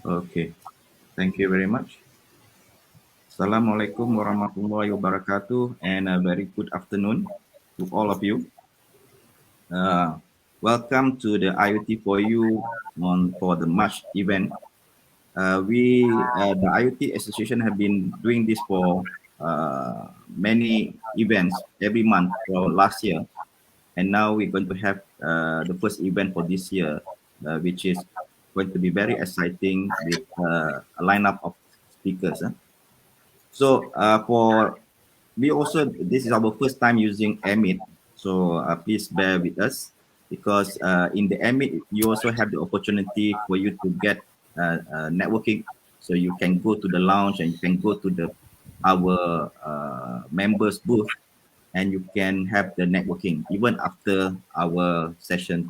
Okay, thank you very much. Assalamualaikum warahmatullahi wabarakatuh, and a very good afternoon to all of you. Uh, Welcome to the IoT For You for the March event. The IoT Association, have been doing this for many events every month for last year, and now we're going to have the first event for this year, which is going to be very exciting with a lineup of speakers. So for we also, this is our first time using Amit, so please bear with us because in the Amit you also have the opportunity for you to get networking. So you can go to the lounge and you can go to the our members booth and you can have the networking even after our session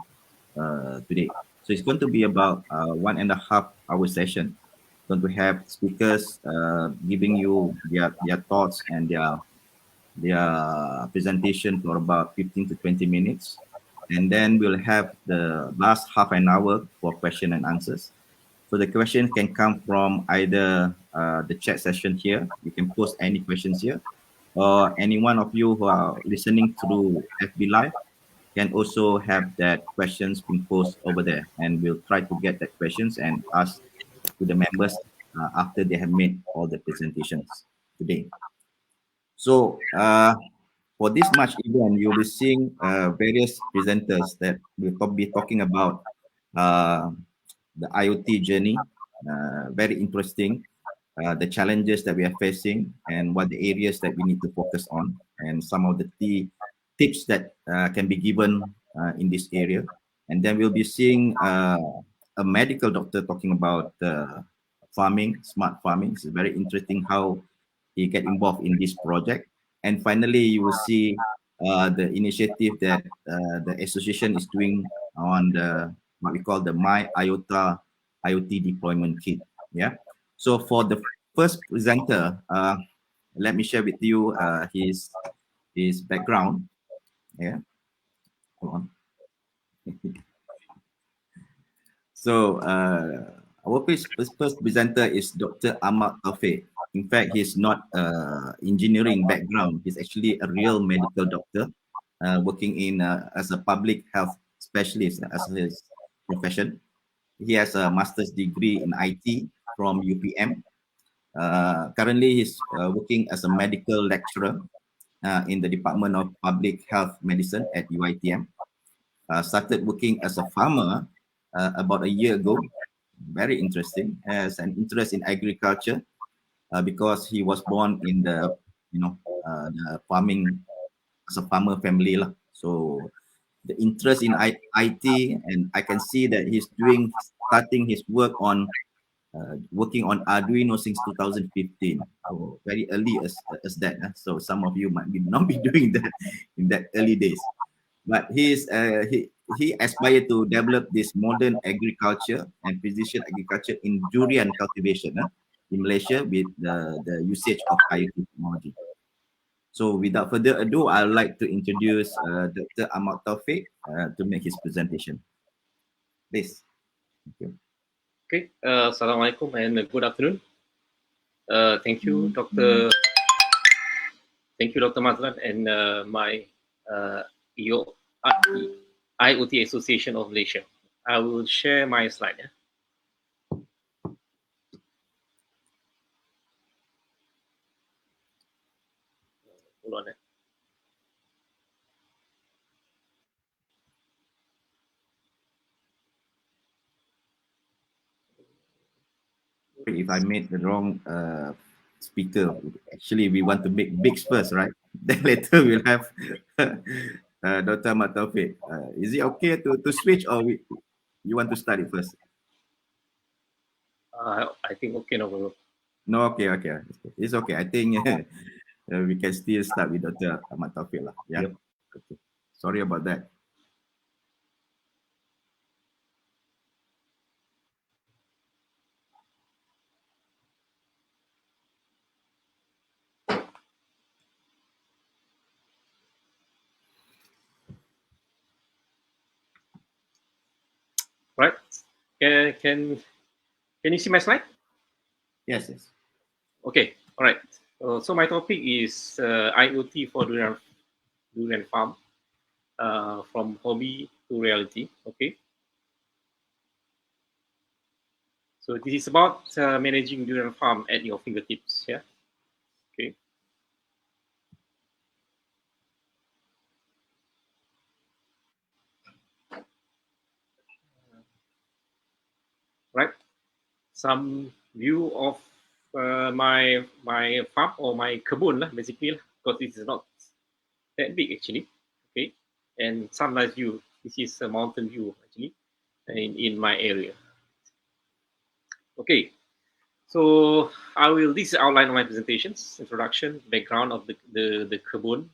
today. So it's going to be about 1.5 hour session. Going to have speakers giving you their thoughts and their presentation for about 15 to 20 minutes. And then we'll have the last half an hour for question and answers. So the questions can come from either the chat session here. You can post any questions here, or any one of you who are listening through FB Live can also have that questions being posted over there, and we'll try to get that questions and ask to the members after they have made all the presentations today. So for this March event, you'll be seeing various presenters that will be talking about uh, the IoT journey. Very interesting, the challenges that we are facing and what the areas that we need to focus on, and some of the tips that can be given in this area. And then we'll be seeing a medical doctor talking about farming, smart farming. It's very interesting how he get involved in this project. And finally, you will see the initiative that the association is doing on the what we call the MyIoTA IoT deployment kit. Yeah. So for the first presenter, let me share with you his background. Yeah. Hold on. So our first presenter is Dr. Ahmad Taufik. In fact, he's not engineering background. He's actually a real medical doctor working in as a public health specialist as his profession. He has a master's degree in IT from UPM. Currently, he's working as a medical lecturer in the Department of Public Health Medicine at UiTM. Started working as a farmer about a year ago. Very interesting. Has an interest in agriculture because he was born in the farming as a farmer family lah. So the interest in IT, and I can see that he's starting his work on working on Arduino since 2015. So very early as that. So some of you might be not be doing that in that early days. But he aspired to develop this modern agriculture and precision agriculture in durian cultivation in Malaysia with the usage of IoT technology. So without further ado, I'd like to introduce Dr. Ahmad Taufik to make his presentation. Please. Thank you. Okay, Assalamualaikum and good afternoon. Thank you, Dr. Mazlan and my IoT Association of Malaysia. I will share my slide. Yeah? Hold on. If I made the wrong speaker, actually we want to make Vicks first, right? Then later we'll have Dr. Ahmad Taufik. Is it okay to switch, or you want to start it first? I think okay, no problem. No, okay. It's okay. I think we can still start with Dr. Ahmad Taufik lah. Yeah. Yep. Okay. Sorry about that. Right? Can Can you see my slide? Yes, yes. Okay, all right. So my topic is IoT for durian farm, from hobby to reality. Okay. So this is about managing durian farm at your fingertips. Yeah. Okay. Right. Some view of my farm or my kebun lah, basically lah, because this is not that big actually. Okay. And some nice view. This is a mountain view actually in my area. Okay. So this is outline of my presentations, introduction, background of the kebun.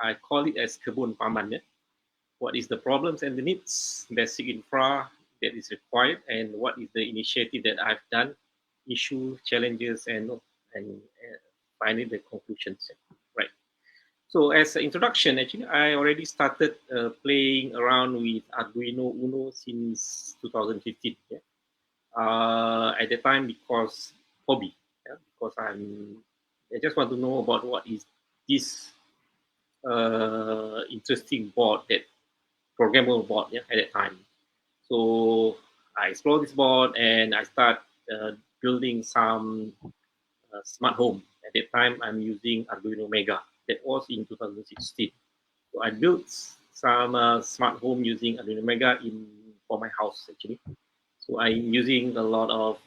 I call it as kebun paman. Yeah? What is the problems and the needs, basic infra that is required, and what is the initiative that I've done, issues, challenges, and finally the conclusions. Right. So as an introduction, actually, I already started playing around with Arduino Uno since 2015. Yeah? At the time, because hobby, yeah? Because I just want to know about what is this interesting board, that programmable board, yeah, at that time. So I explored this board and I start building some smart home. At that time, I'm using Arduino Mega. That was in 2016. So I built some smart home using Arduino Mega for my house actually. So I'm using a lot of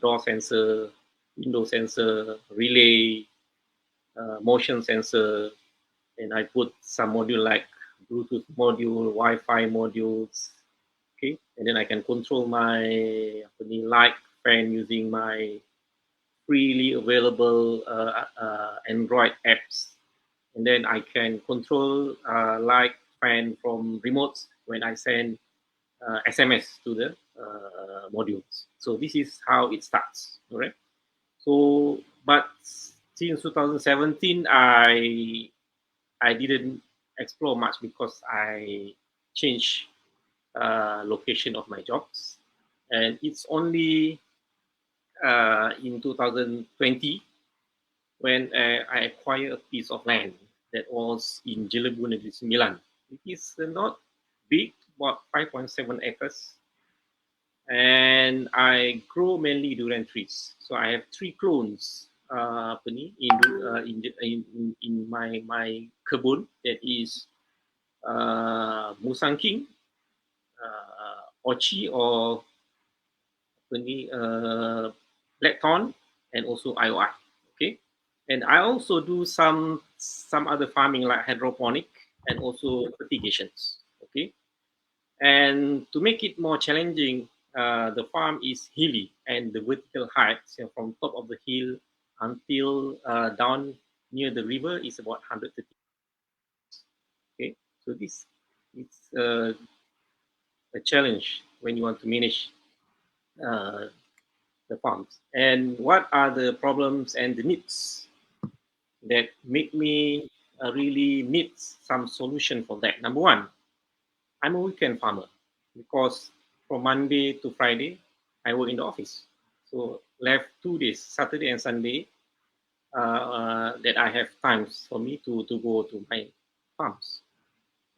door sensor, window sensor, relay, motion sensor, and I put some module like Bluetooth module, Wi-Fi modules. Okay, and then I can control my light fan using my freely available Android apps, and then I can control light fan from remotes when I send SMS to the modules. So this is how it starts. All right. So, but since 2017, I didn't explore much because I changed location of my jobs, and it's only in 2020 when I acquired a piece of land that was in Jelebu Negeri Sembilan. It is not big, about 5.7 acres, and I grow mainly durian trees. So I have 3 clones in my kebun, that is Musang King, Ochi or Blackthorn, and also IOI. Okay, and I also do some other farming like hydroponic and also fertigations. Okay, and to make it more challenging, the farm is hilly and the vertical height, so from top of the hill until down near the river is about 130. Okay, so this is a challenge when you want to manage uh, the farms. And what are the problems and the needs that make me really need some solution for that? Number one, I'm a weekend farmer because from Monday to Friday, I work in the office. So left 2 days, Saturday and Sunday, that I have times for me to go to my farms.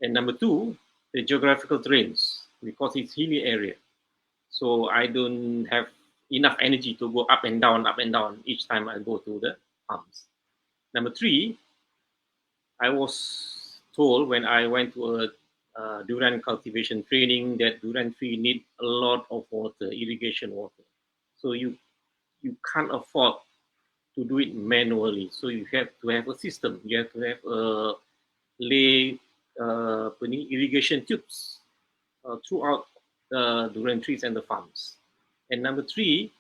And number two, the geographical terrains, because it's hilly area. So I don't have enough energy to go up and down each time I go to the farms. Number three, I was told when I went to a durian cultivation training that durian tree need a lot of water, irrigation water. So you can't afford to do it manually. So you have to have a system. You have to have lay irrigation tubes throughout the durian trees and the farms. And number three,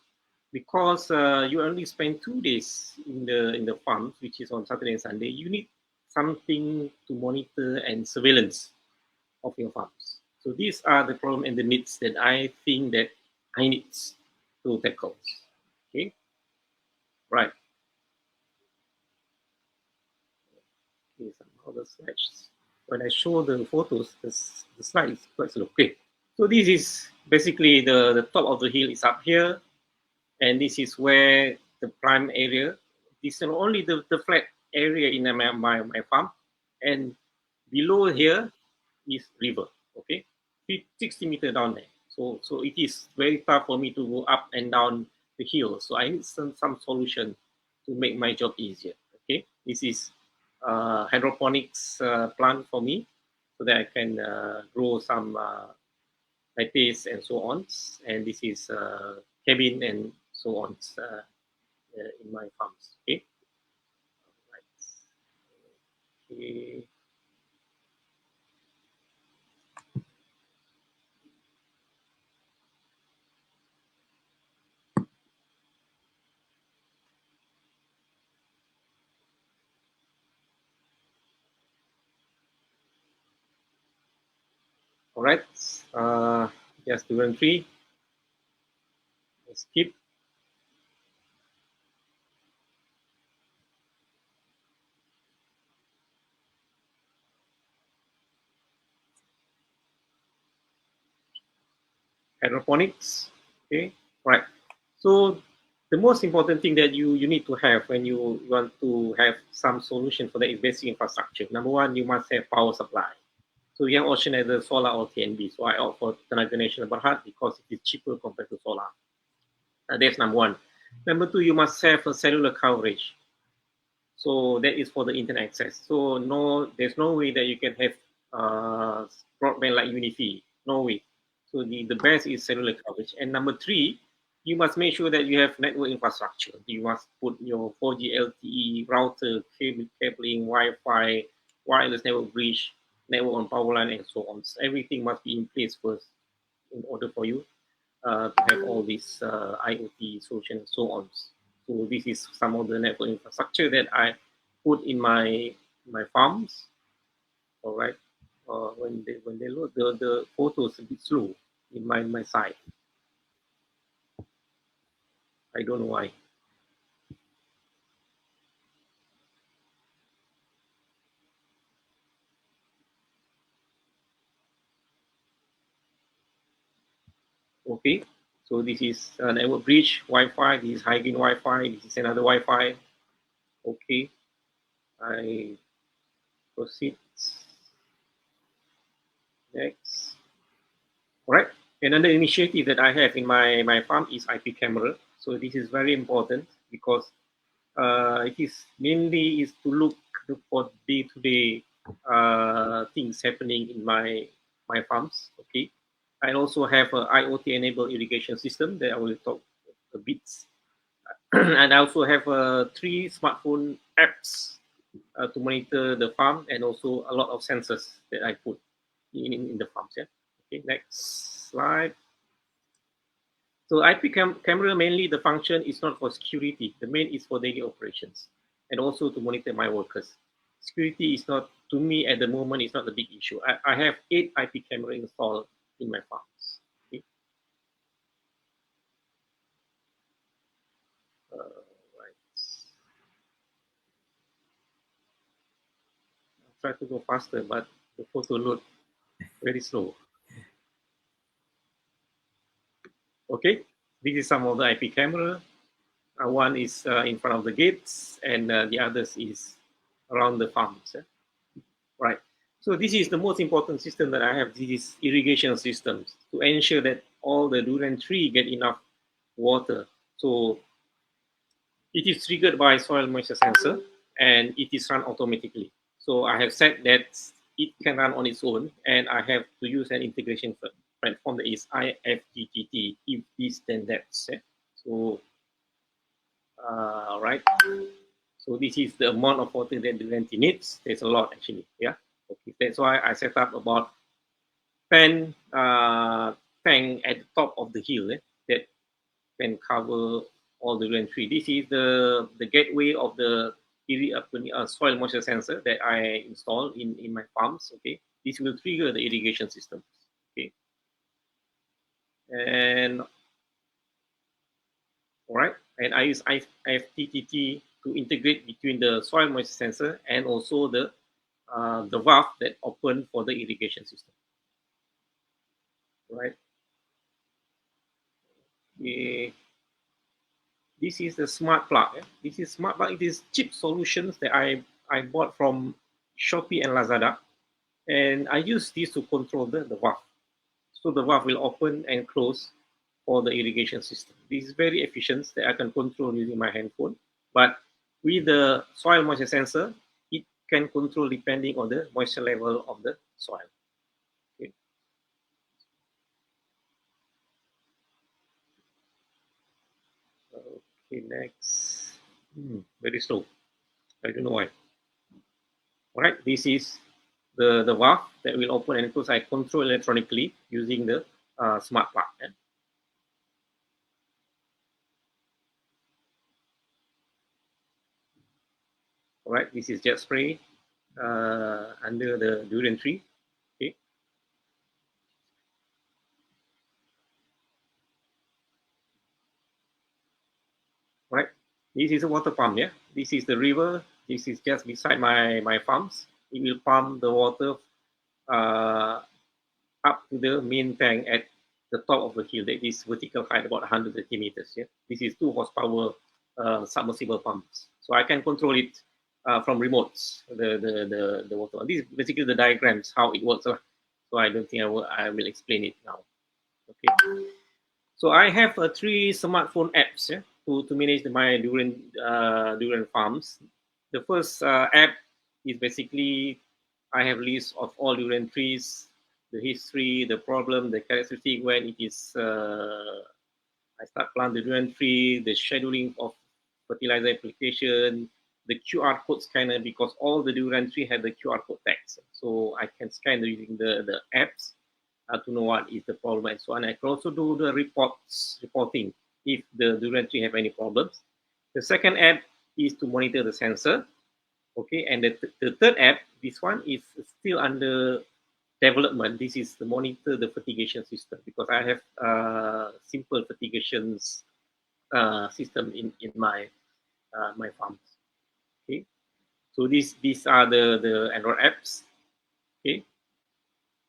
because you only spend 2 days in the farms, which is on Saturday and Sunday, you need something to monitor and surveillance of your farms. So these are the problem and the needs that I think that I need to tackle. Okay, right. Okay, somehow the slides. When I show the photos, the slide is quite slow. Okay, so this is basically the top of the hill is up here. And this is where the prime area, this is only the flat area in my farm, and below here is river, okay, 60 meter down there. So it is very tough for me to go up and down the hill. So I need some solution to make my job easier. Okay, this is hydroponics plant for me, so that I can grow some lettuce and so on. And this is cabin and so on in my farms. Okay. Right. Okay. All right. Just 2 and 3. Skip. Hydroponics. Okay. Right. So the most important thing that you need to have when you want to have some solution for the basic infrastructure. Number one, you must have power supply. So you have option either solar or TNB. So I opt for Kanagasingam Berhad because it is cheaper compared to solar. That's number one. Number two, you must have a cellular coverage. So that is for the internet access. So there's no way that you can have broadband like Unifi. No way. So the best is cellular coverage. And number three, you must make sure that you have network infrastructure. You must put your 4G LTE router, cabling, Wi-Fi, wireless network bridge, network on power line, and so on. So everything must be in place first in order for you to have all these IoT solutions and so on. So this is some of the network infrastructure that I put in my farms. All right. When they load the photos a bit slow in my side. I don't know why. Okay. So this is a network bridge Wi-Fi. This is high gain Wi-Fi. This is another Wi-Fi. Okay. I proceed. Next. All right. Another initiative that I have in my farm is IP camera. So this is very important because it is mainly is to look for day-to-day things happening in my farms. Okay. I also have an IoT-enabled irrigation system that I will talk a bit. And I also have 3 smartphone apps to monitor the farm, and also a lot of sensors that I put in the farms. Yeah. Okay. Next slide. So IP camera, mainly the function is not for security. The main is for daily operations and also to monitor my workers. Security is not, to me at the moment, it's not a big issue. I have 8 IP camera installed in my farms. Okay. Right. I'll try to go faster, but the photo load very slow. Okay, this is some of the IP camera. One is in front of the gates, and the others is around the farms. Yeah? Right. So this is the most important system that I have. This is irrigation systems to ensure that all the durian tree get enough water. So it is triggered by soil moisture sensor, and it is run automatically. So I have said that it can run on its own, and I have to use an integration platform that is IFTTT, if this then that. So right. So this is the amount of water that the lentille needs. There's a lot actually. Yeah. Okay. That's why I set up about 10 tank at the top of the hill that can cover all the durian tree. This is the gateway of the soil moisture sensor that I installed in my farms. Okay. This will trigger the irrigation system. Okay. And all right. And I use IFTTT to integrate between the soil moisture sensor and also the valve that open for the irrigation system. Right. Okay. This is the smart plug. This is smart plug. It is cheap solutions that I bought from Shopee and Lazada, and I use this to control the valve. So the valve will open and close for the irrigation system. This is very efficient that I can control using my handphone. But with the soil moisture sensor, it can control depending on the moisture level of the soil. Okay. Okay, next. Very slow. I don't know why. All right, this is the valve that will open and close. I control electronically using the smart plug. Yeah? All right, this is jet spray under the durian tree. Okay. All right, this is a water pump. Yeah, this is the river. This is just beside my farms. It will pump the water uh, up to the main tank at the top of the hill. That is vertical height about 130 meters. Yeah, this is 2 horsepower submersible pumps. So I can control it from remotes. The water. This is basically the diagrams how it works. So I don't think I will explain it now. Okay. So I have 3 smartphone apps, yeah, to manage my durian farms. The first app is basically I have list of all durian trees, the history, the problem, the characteristic when it is I start plant the durian tree, the scheduling of fertilizer application, the QR code scanner, because all the durian tree have the QR code tags. So I can scan using the apps to know what is the problem and so on. I can also do the reporting if the durian tree have any problems. The second app is to monitor the sensor. Okay, and the third app, this one is still under development. This is to monitor the fertigation system because I have simple fertigations system in my farms. Okay, so these are the Android apps. Okay,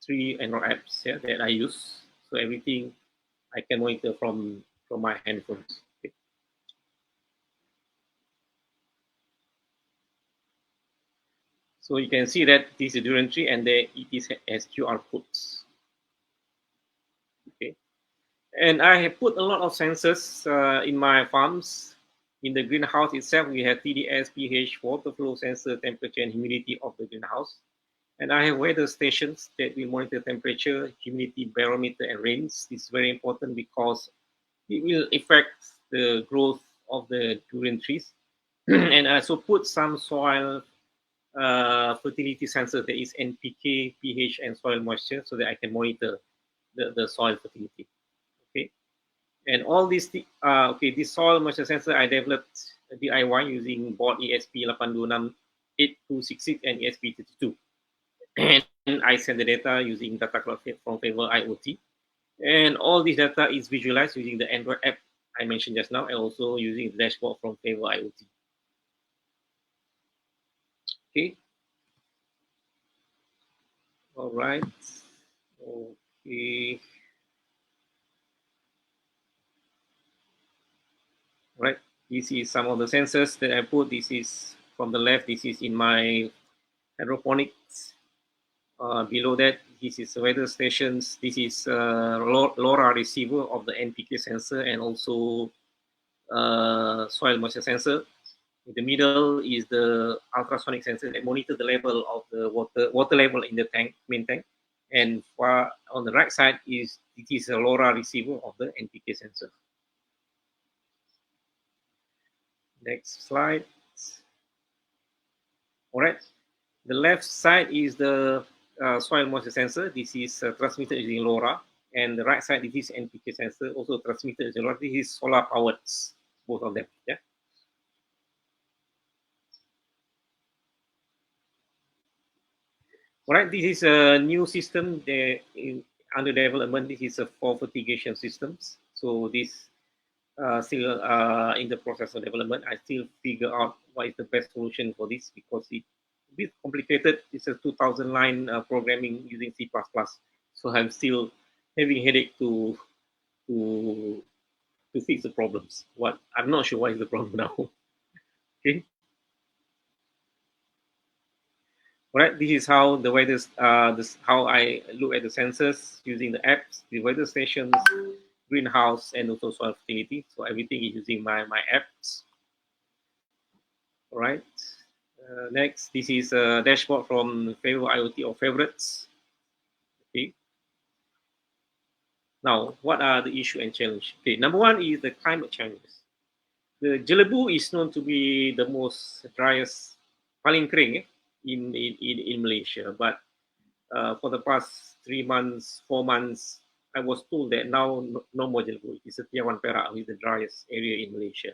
3 Android apps, yeah, that I use. So everything I can monitor from my handphones. Okay. So you can see that this is durian tree and there it is has QR codes. Okay. And I have put a lot of sensors in my farms. In the greenhouse itself, we have TDS, pH, water flow sensor, temperature, and humidity of the greenhouse. And I have weather stations that will monitor temperature, humidity, barometer, and rains. This is very important because it will affect the growth of the durian trees. And I also put some soil fertility sensors, that is NPK, pH, and soil moisture, so that I can monitor the soil fertility. Okay. And all these, this soil moisture sensor I developed DIY using board ESP826866 and ESP32. And I send the data using data cloud from Favoriot IoT. And all this data is visualized using the Android app I mentioned just now, and also using the dashboard from Favoriot IoT. Okay. All right. Okay. Right. This is some of the sensors that I put. This is from the left. This is in my hydroponics. Below that, this is weather stations. This is LoRa receiver of the NPK sensor and also soil moisture sensor. In the middle is the ultrasonic sensor that monitor the level of the water level in the tank, main tank. And on the right side is it is a LoRa receiver of the NPK sensor. Next slide. All right. The left side is the soil moisture sensor. This is transmitted using LoRa. And the right side, this is NPK sensor, also transmitted using LoRa. This is solar powered, both of them. Yeah. All right. This is a new system under development. This is for fertigation systems. So this still in the process of development. I still figure out what is the best solution for this because it's a bit complicated. It's a 2000 line programming using C++. So I'm still having headache to to fix the problems. What I'm not sure what is the problem now. Okay. All right. This is how the weather. This how I look at the sensors using the apps, the weather stations, greenhouse, and also soil fertility. So everything is using my apps. All right. Next, this is a dashboard from Favoriot IoT or Favorites. Okay. Now, what are the issue and challenge? Okay, number one is the climate changes. The Jelebu is known to be the most driest, paling kering in Malaysia. But for the past 3 months, 4 months, I was told that now no more Jelebu. It's a Tiawan Perak, which is the driest area in Malaysia,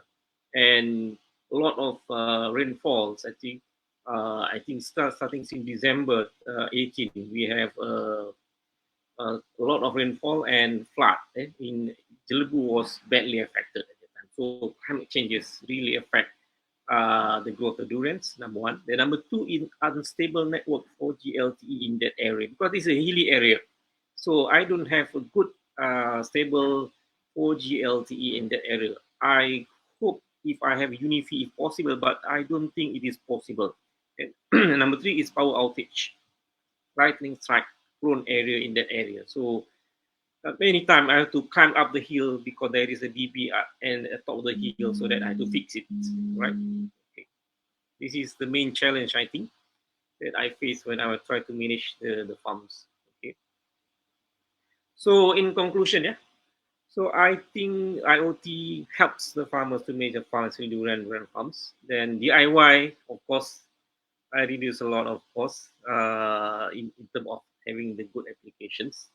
and a lot of rainfalls. I think starting since December 18, we have a lot of rainfall and flood in Jelebu was badly affected at the time. So climate changes really affect the growth of durians, number one. Then number two, in unstable network for GLTE in that area because it's a hilly area. So I don't have a good stable 4G LTE in that area. I hope if I have UniFi if possible, but I don't think it is possible. And number three is power outage, lightning strike prone area in that area. So many times I have to climb up the hill because there is a DB and at top of the hill, so that I have to fix it. Right. Okay. This is the main challenge I think that I face when I will try to manage the farms. Okay. So in conclusion, yeah. So I think IoT helps the farmers to manage the farms in durian farms. Then DIY, of course, I reduce a lot of costs in terms of having the good applications.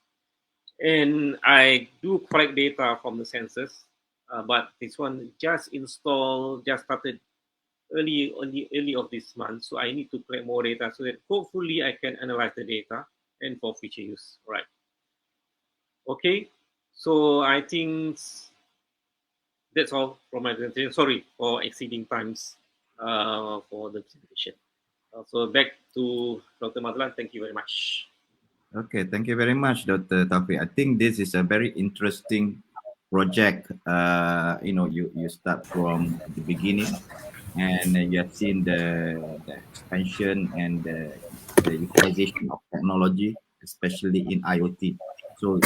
And I do collect data from the sensors, but this one just started early of this month. So I need to collect more data so that hopefully I can analyze the data and for future use. Right. Okay. So I think that's all from my presentation. Sorry for exceeding times for the presentation. So back to Dr. Mazlan. Thank you very much. Okay, thank you very much, Dr. Taufik. I think this is a very interesting project. You start from the beginning, and you have seen the expansion and the utilization of technology, especially in IoT. So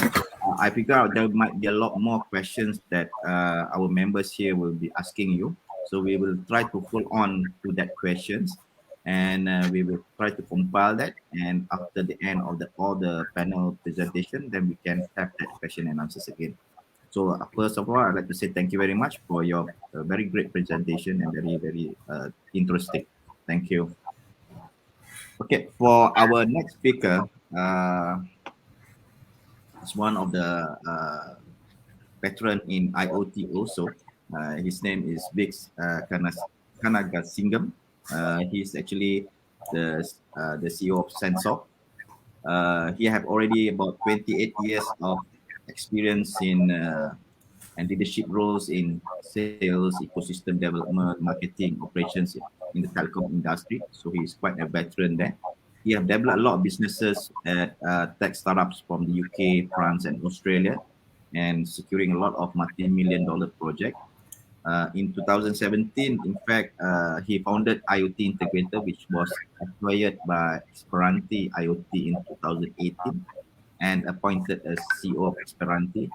I figure out there might be a lot more questions that our members here will be asking you. So we will try to hold on to that questions, and we will try to compile that. And after the end of all the panel presentation, then we can have that question and answers again. So first of all, I'd like to say thank you very much for your very great presentation and very interesting. Thank you. Okay, for our next speaker, is one of the veteran in IoT also. His name is Vicks Kanagasingam. He's actually the CEO of Censof. He have already about 28 years of experience in and leadership roles in sales, ecosystem development, marketing, operations in the telecom industry. So he's quite a veteran there. He have developed a lot of businesses at tech startups from the UK, France, and Australia, and securing a lot of multi-million-dollar projects. In 2017, in fact, he founded IoT Integrator, which was acquired by Esperanti IoT in 2018, and appointed as CEO of Esperanti.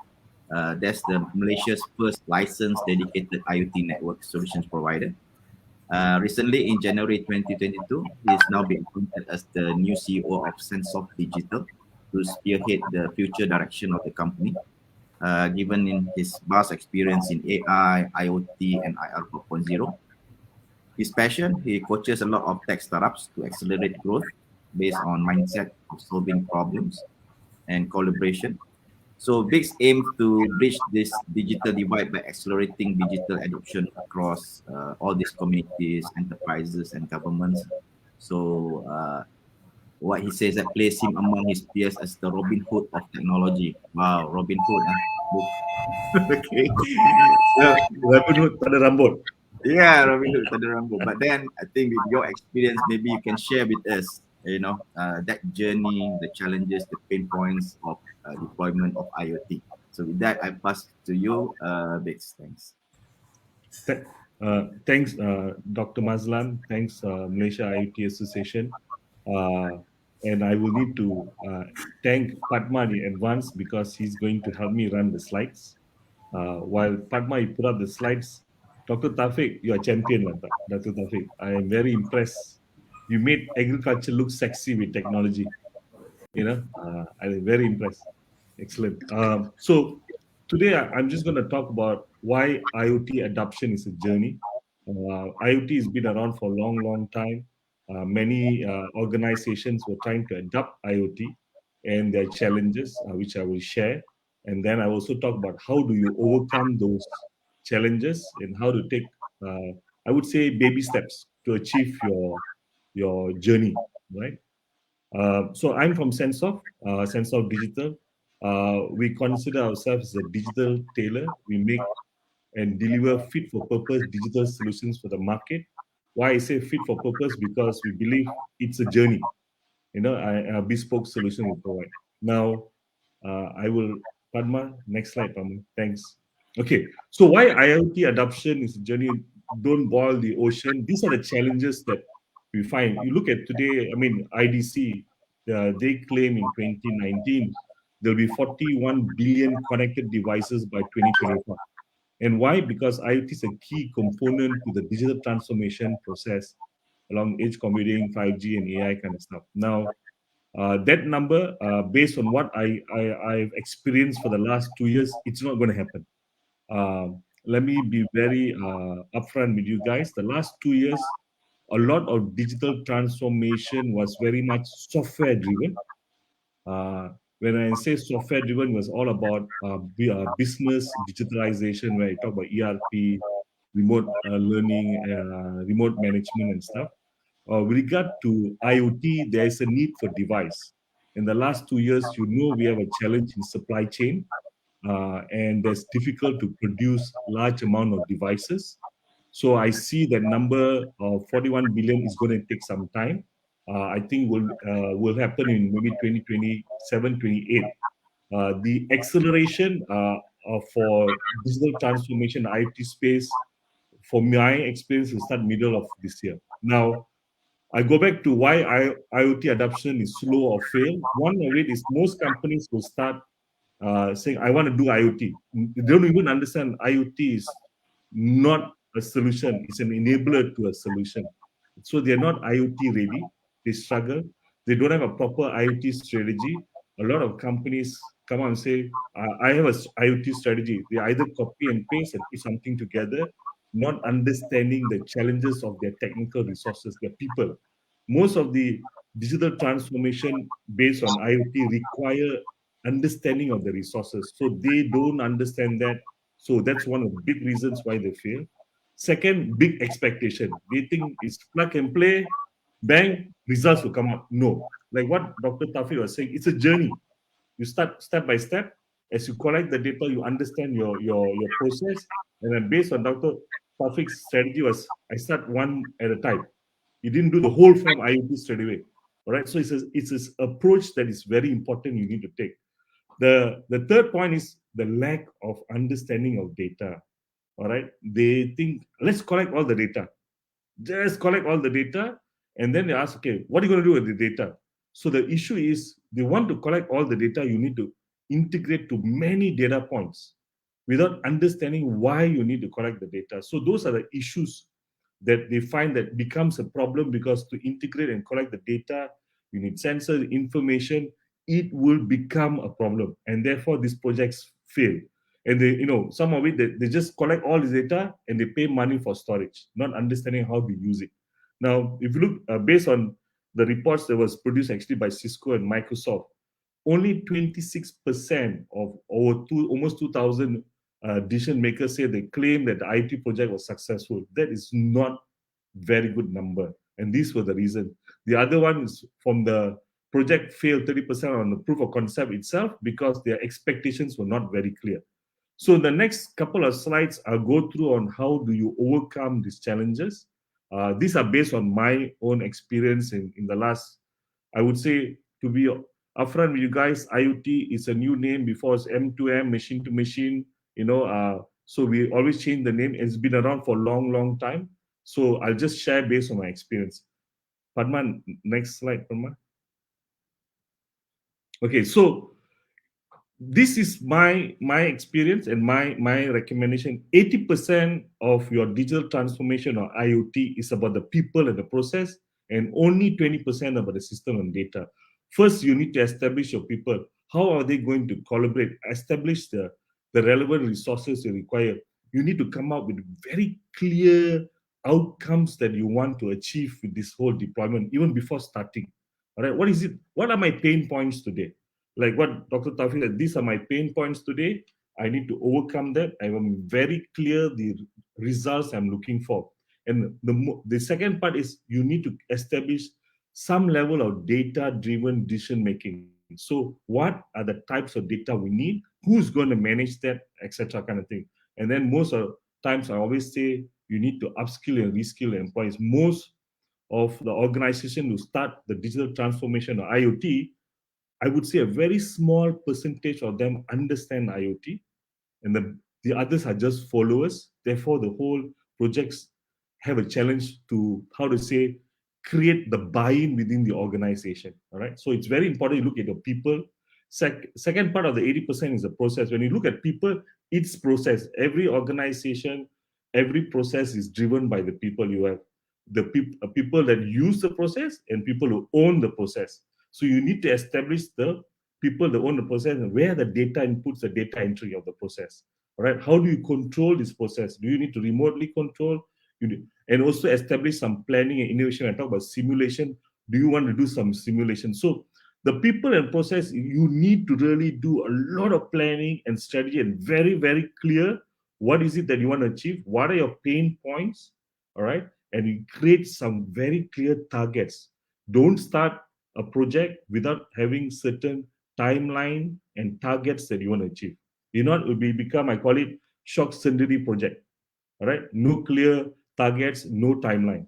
That's the Malaysia's first licensed dedicated IoT network solutions provider. Recently, in January 2022, he is now being appointed as the new CEO of Censof Digital to spearhead the future direction of the company. Given in his vast experience in AI, IoT, and IR 4.0. His passion, he coaches a lot of tech startups to accelerate growth based on mindset of solving problems and collaboration. So Vicks aims to bridge this digital divide by accelerating digital adoption across all these communities, enterprises, and governments. So what he says that place him among his peers as the Robin Hood of technology. Wow, Robin Hood. Okay. So, Robin Hood tak ada rambut. yeah, Robin Hood tak ada rambut. But then I think with your experience, maybe you can share with us, that journey, the challenges, the pain points of deployment of IoT. So with that, I pass to you, Vicks. Thanks. Thanks, Dr. Mazlan. Thanks, Malaysia IoT Association. And I will need to thank Pathma in advance because he's going to help me run the slides. While Pathma, you put up the slides, Dr. Taufik, you are champion, Dr. Taufik. I am very impressed. You made agriculture look sexy with technology. I'm very impressed. Excellent. So today I'm just going to talk about why IoT adoption is a journey. IoT has been around for a long, long time. Many organizations were trying to adopt IoT and their challenges, which I will share. And then I also talk about how do you overcome those challenges and how to take, I would say, baby steps to achieve your journey, right? So I'm from Censof Digital. We consider ourselves as a digital tailor. We make and deliver fit for purpose digital solutions for the market. Why I say fit for purpose? Because we believe it's a journey. A bespoke solution we provide. Now, I will, Padma, next slide, Padma. Thanks. Okay, so why IoT adoption is a journey? Don't boil the ocean. These are the challenges that we find. You look at today, I mean, IDC, they claim in 2019 there'll be 41 billion connected devices by 2025. And why? Because IoT is a key component to the digital transformation process along edge computing, 5G, and AI kind of stuff. Now, that number, based on what I've experienced for the last 2 years, it's not going to happen. Let me be very upfront with you guys. The last 2 years, a lot of digital transformation was very much software driven. When I say software driven, it was all about business digitalization, where I talk about ERP, remote learning, remote management, and stuff. With regard to IoT, there is a need for device. In the last 2 years, we have a challenge in supply chain, and it's difficult to produce large amount of devices. So I see that number of 41 billion is going to take some time. I think will happen in maybe 2027, 28. The acceleration for digital transformation IoT space, for my experience, will start middle of this year. Now, I go back to why IoT adoption is slow or fail. One of it is most companies will start saying, I want to do IoT. They don't even understand IoT is not a solution, it's an enabler to a solution. So they're not IoT ready, they struggle. They don't have a proper IoT strategy. A lot of companies come out and say, I have a IoT strategy. They either copy and paste and put something together, not understanding the challenges of their technical resources, their people. Most of the digital transformation based on IoT require understanding of the resources. So they don't understand that. So that's one of the big reasons why they fail. Second, big expectation. They think it's plug and play, bang, results will come out. No. Like what Dr. Taufik was saying, it's a journey. You start step by step. As you collect the data, you understand your process. And then based on Dr. Taufik's strategy was, I start one at a time. You didn't do the whole form IoT straight away. All right. So it's an approach that is very important you need to take. The third point is the lack of understanding of data. All right. They think, let's collect all the data. Just collect all the data. And then they ask, okay, what are you going to do with the data? So the issue is they want to collect all the data. You need to integrate to many data points without understanding why you need to collect the data. So those are the issues that they find that becomes a problem, because to integrate and collect the data, you need sensor information. It will become a problem, and therefore these projects fail. And they, some of it, they just collect all the data and they pay money for storage, not understanding how to use it. Now, if you look based on the reports that was produced actually by Cisco and Microsoft, only 26% of almost 2,000 decision makers say they claim that the IT project was successful. That is not very good number, and these were the reason. The other one is from the project failed 30% on the proof of concept itself because their expectations were not very clear. So the next couple of slides I'll go through on how do you overcome these challenges. These are based on my own experience in the last, I would say, to be upfront with you guys, IoT is a new name. Before it's M2M, machine to machine, so we always change the name. It's been around for a long, long time. So I'll just share based on my experience. Padma, next slide, Padma. Okay, so this is my experience and my recommendation. 80% of your digital transformation or IoT is about the people and the process, and only 20% about the system and data. First, you need to establish your people. How are they going to collaborate? Establish the relevant resources you require. You need to come up with very clear outcomes that you want to achieve with this whole deployment, even before starting. All right, what is it? What are my pain points today? Like what Dr. Taufik said, these are my pain points today. I need to overcome that. I am very clear the results I'm looking for. And the second part is you need to establish some level of data-driven decision making. So what are the types of data we need? Who's going to manage that, etc. kind of thing. And then most of the times I always say you need to upskill and reskill employees. Most of the organization who start the digital transformation or IoT, I would say a very small percentage of them understand IoT, and the others are just followers. Therefore, the whole projects have a challenge to, how to say, create the buy-in within the organization. All right. So it's very important you look at your people. Second part of the 80% is the process. When you look at people, it's process. Every organization, every process is driven by the people. You have the people that use the process and people who own the process. So you need to establish the people that own the process and where the data inputs, the data entry of the process. All right. How do you control this process? Do you need to remotely control? And also establish some planning and innovation. I talk about simulation. Do you want to do some simulation? So the people and process, you need to really do a lot of planning and strategy and very, very clear what is it that you want to achieve? What are your pain points? All right. And you create some very clear targets. Don't start a project without having certain timeline and targets that you want to achieve. You know, it will become, I call it shock scenery project. All right. No clear targets, no timeline.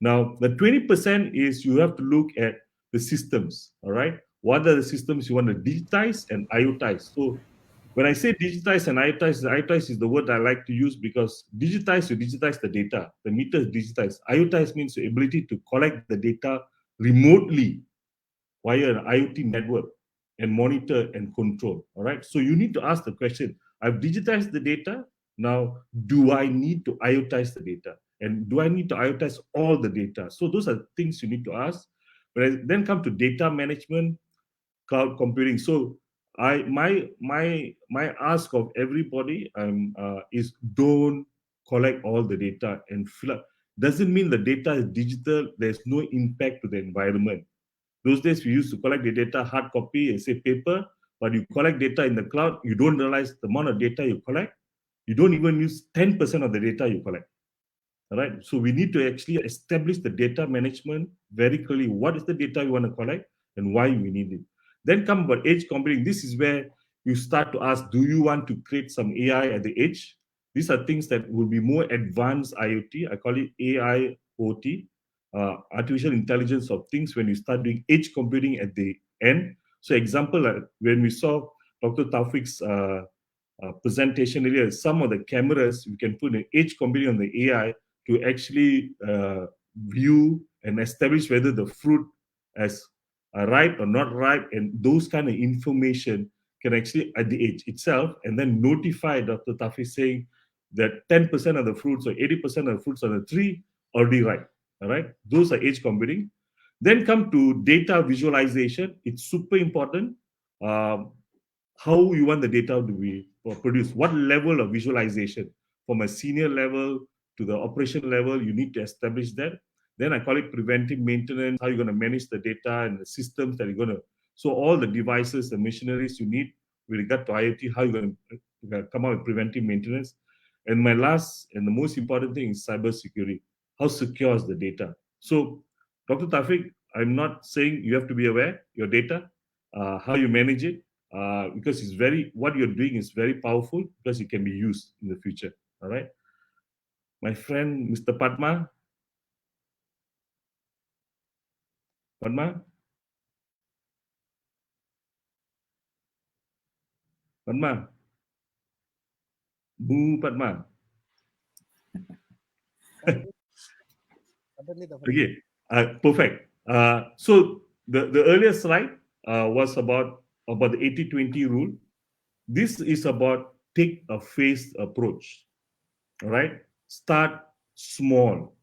Now, the 20% is you have to look at the systems. All right. What are the systems you want to digitize and IoTize? So when I say digitize and IoTize is the word I like to use because digitize, you digitize the data. The meter is digitized. IoTize means the ability to collect the data remotely via an IoT network and monitor and control. All right. So you need to ask the question, I've digitized the data. Now, do I need to IoTize the data? And do I need to IoTize all the data? So those are things you need to ask. But I then come to data management, cloud computing. So my ask of everybody is don't collect all the data and fill up. Doesn't mean the data is digital. There's no impact to the environment. Those days we used to collect the data hard copy and say paper, but you collect data in the cloud, you don't realize the amount of data you collect. You don't even use 10% of the data you collect. All right. So we need to actually establish the data management very clearly. What is the data we want to collect and why we need it? Then come about edge computing. This is where you start to ask, do you want to create some AI at the edge? These are things that will be more advanced IoT. I call it AIoT, artificial intelligence of things when you start doing edge computing at the end. So example, when we saw Dr. Taufik's presentation earlier, some of the cameras, we can put an edge computing on the AI to actually view and establish whether the fruit has ripe or not ripe, and those kind of information can actually at the edge itself, and then notify Dr. Taufik saying that 10% of the fruits or 80% of the fruits on the tree already ripe. All right, those are edge computing. Then come to data visualization. It's super important. How you want the data to be produced, what level of visualization from a senior level to the operation level, you need to establish that. Then I call it preventive maintenance, how you're going to manage the data and the systems that you're going to, so all the devices, the machineries you need with regard to IoT, how you're going to come up with preventive maintenance. And my last and the most important thing is cybersecurity. How secure is the data? So, Dr. Taufik, I'm not saying you have to be aware your data, how you manage it, because it's very, what you're doing is very powerful because it can be used in the future. All right, my friend, Mr. Pathma. Pathma. Padma, Bu Padma. Okay, perfect. So the earlier slide was about the 80-20 rule. This is about take a phased approach. All right, start small,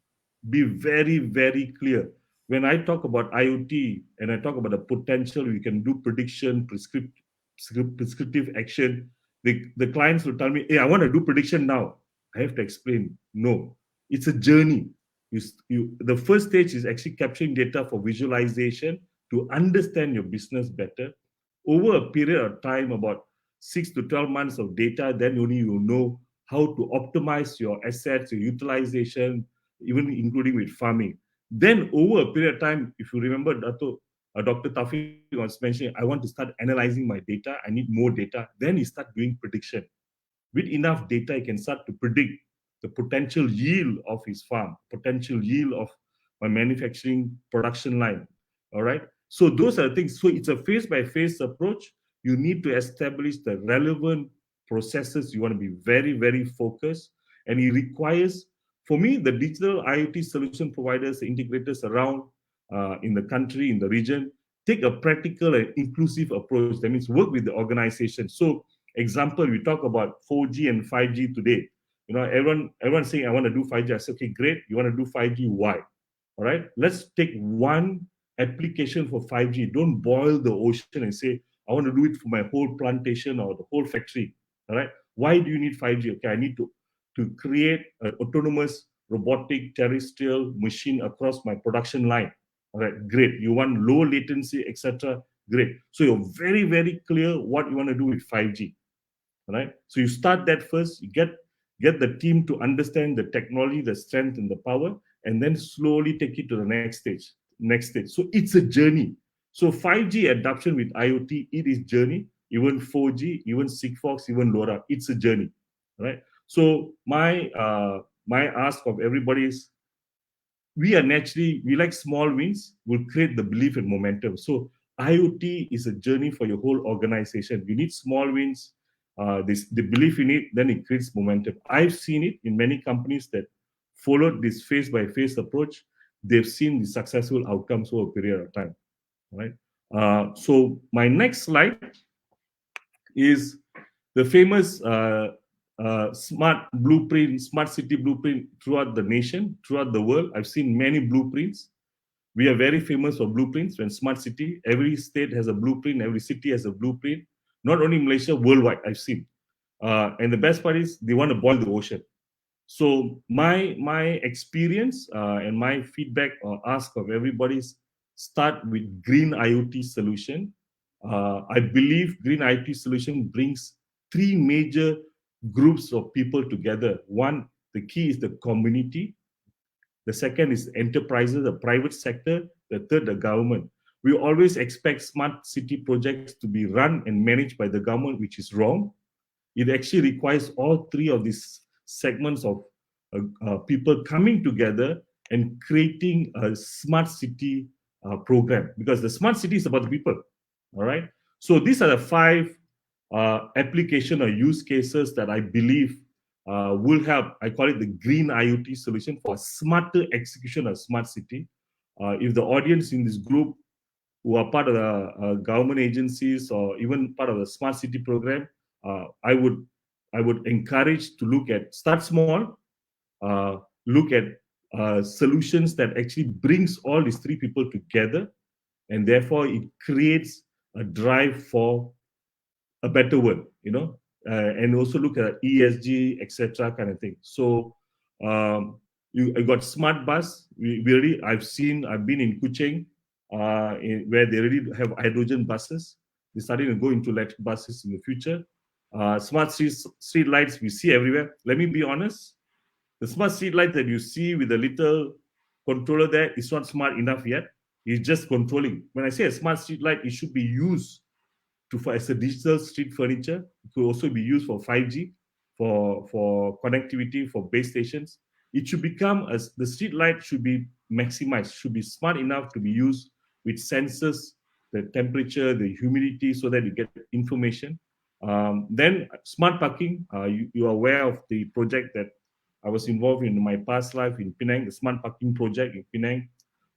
be very, very clear. When I talk about IoT and I talk about the potential, we can do prediction, prescriptive action. The clients will tell me, hey, I want to do prediction now. I have to explain, no, it's a journey. The first stage is actually capturing data for visualization to understand your business better. Over a period of time, about 6 to 12 months of data, then only you know how to optimize your assets, your utilization, even including with farming. Then over a period of time, if you remember, Dr. Taufik was mentioning, I want to start analyzing my data. I need more data. Then you start doing prediction. With enough data, you can start to predict the potential yield of his farm, potential yield of my manufacturing production line. All right. So those are the things. So it's a phase by phase approach. You need to establish the relevant processes. You want to be very, very focused. And it requires, for me, the digital IoT solution providers, integrators around in the country, in the region, take a practical and inclusive approach. That means work with the organization. So example, we talk about 4G and 5G today. You know, everyone saying, I want to do 5G. I say, okay, great. You want to do 5G? Why? All right. Let's take one application for 5G. Don't boil the ocean and say, I want to do it for my whole plantation or the whole factory. All right. Why do you need 5G? Okay, I need to create an autonomous robotic terrestrial machine across my production line. All right, great. You want low latency, etc. Great. So you're very, very clear what you want to do with 5G. Right? So you start that first, you get the team to understand the technology, the strength and the power, and then slowly take it to the next stage. Next stage. So it's a journey. So 5G adoption with IoT, it is journey. Even 4G, even Sigfox, even LoRa, it's a journey. Right? So my ask of everybody is, we like small wins, will create the belief and momentum. So IoT is a journey for your whole organization. You need small wins, the belief in it, then it creates momentum. I've seen it in many companies that followed this phase by phase approach. They've seen the successful outcomes over a period of time. Right. So my next slide is the famous smart blueprint, smart city blueprint throughout the nation, throughout the world. I've seen many blueprints. We are very famous for blueprints. When smart city, every state has a blueprint, every city has a blueprint. Not only Malaysia, worldwide, I've seen. And the best part is they want to boil the ocean. So my experience and my feedback or ask of everybody is start with green IoT solution. I believe green IoT solution brings three major groups of people together. One, the key is the community. The second is enterprises, the private sector. The third, the government. We always expect smart city projects to be run and managed by the government, which is wrong. It actually requires all three of these segments of people coming together and creating a smart city program, because the smart city is about the people. All right. So these are the five application or use cases that I believe will help. I call it the green IoT solution for smarter execution of smart city. If the audience in this group who are part of the government agencies or even part of the smart city program, I would encourage to start small, look at solutions that actually brings all these three people together, and therefore it creates a drive for a better world, and also look at ESG, etc., kind of thing. So I got smart bus. I've been in Kuching, where they already have hydrogen buses. They're starting to go into electric buses in the future. Smart street lights we see everywhere. Let me be honest, the smart street light that you see with the little controller there is not smart enough yet. It's just controlling. When I say a smart street light, it should be used as a digital street furniture. It could also be used for 5G, for connectivity, for base stations. It should become the street light should be maximized, should be smart enough to be used with sensors, the temperature, the humidity, so that you get information. Then smart parking, you are aware of the project that I was involved in my past life in Penang, the smart parking project in Penang.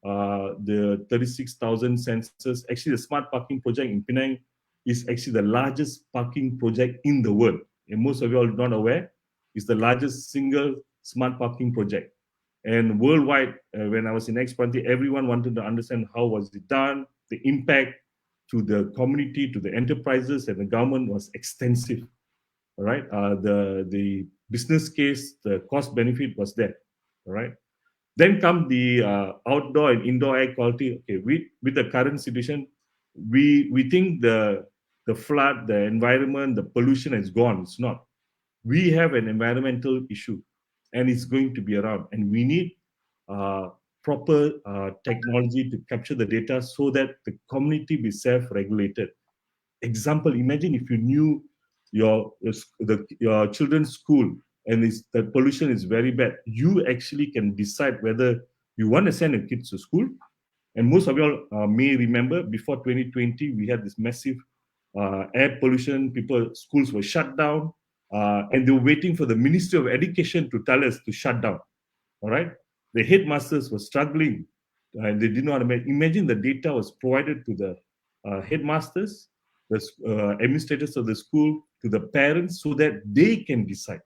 The 36,000 sensors. Actually, the smart parking project in Penang is actually the largest parking project in the world. And most of you are not aware, it's the largest single smart parking project. And worldwide, when I was in X20, everyone wanted to understand how was it done, the impact to the community, to the enterprises, and the government was extensive. All right, the business case, the cost benefit was there. All right. Then come the outdoor and indoor air quality. Okay, with the current situation, we think the flood, the environment, the pollution is gone. It's not. We have an environmental issue, and it's going to be around. And we need proper technology to capture the data so that the community be self-regulated. Example: imagine if you knew your children's school and the pollution is very bad, you actually can decide whether you want to send your kids to school. And most of you all may remember before 2020, we had this massive air pollution. Schools were shut down, and they were waiting for the Ministry of Education to tell us to shut down. All right, the headmasters were struggling, and they did not imagine the data was provided to the headmasters, the administrators of the school, to the parents, so that they can decide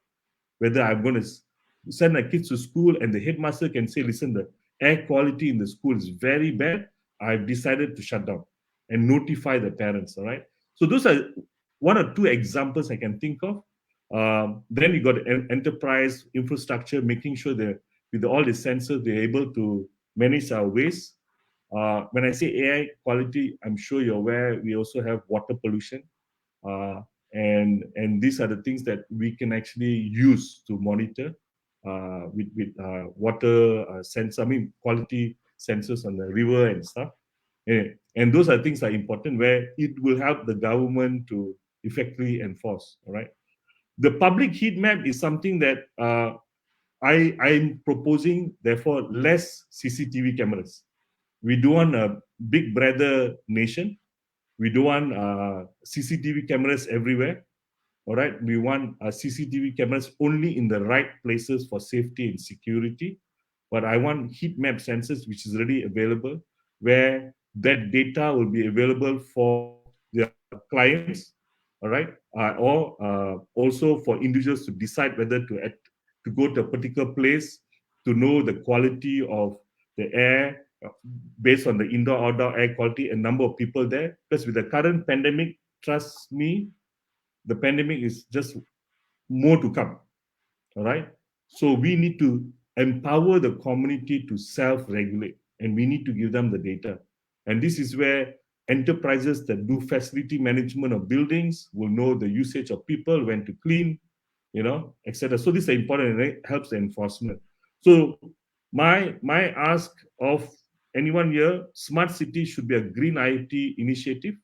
whether I'm going to send my kids to school, and the headmaster can say, listen, the air quality in the school is very bad. I've decided to shut down, and notify the parents. All right. So those are one or two examples I can think of. Then you got enterprise infrastructure, making sure that with all the sensors, they're able to manage our waste. When I say AI quality, I'm sure you're aware, we also have water pollution. And these are the things that we can actually use to monitor with water sensor, quality sensors on the river and stuff. And those are things that are important, where it will help the government to effectively enforce. All right. The public heat map is something that I'm proposing, therefore, less CCTV cameras. We don't want a big brother nation. We don't want CCTV cameras everywhere. All right. We want CCTV cameras only in the right places for safety and security. But I want heat map sensors, which is already available, where that data will be available for their clients. All right. Or also for individuals to decide whether to go to a particular place, to know the quality of the air based on the indoor-outdoor air quality and number of people there. Because with the current pandemic, trust me, the pandemic is just more to come. All right. So we need to empower the community to self-regulate, and we need to give them the data. And this is where enterprises that do facility management of buildings will know the usage of people, when to clean, etc. So this is important, and it helps the enforcement. So my ask of anyone here: smart city should be a green IoT initiative,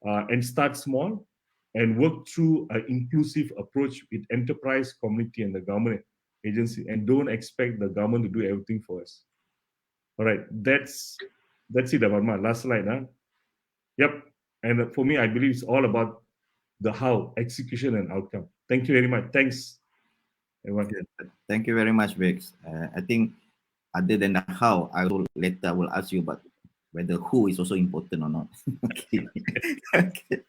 and start small, and work through an inclusive approach with enterprise, community, and the government agency, and don't expect the government to do everything for us. All right, that's it, Pathma. Last slide, huh? Yep. And for me, I believe it's all about the how, execution, and outcome. Thank you very much. Thanks, everyone. Thank you very much, Vicks. I think other than the how, I will later will ask you about whether who is also important or not. Okay. Okay.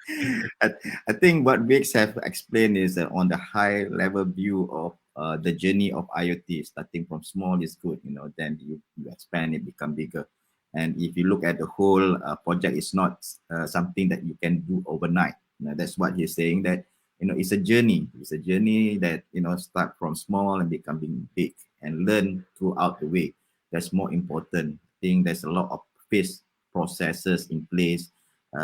I think what Vicks have explained is that on the high level view of the journey of IoT, starting from small is good, then you expand, it become bigger. And if you look at the whole project, it's not something that you can do overnight. That's what he's saying, that it's a journey. It's a journey that start from small and becoming big, and learn throughout the way. That's more important. I think there's a lot of phase processes in place,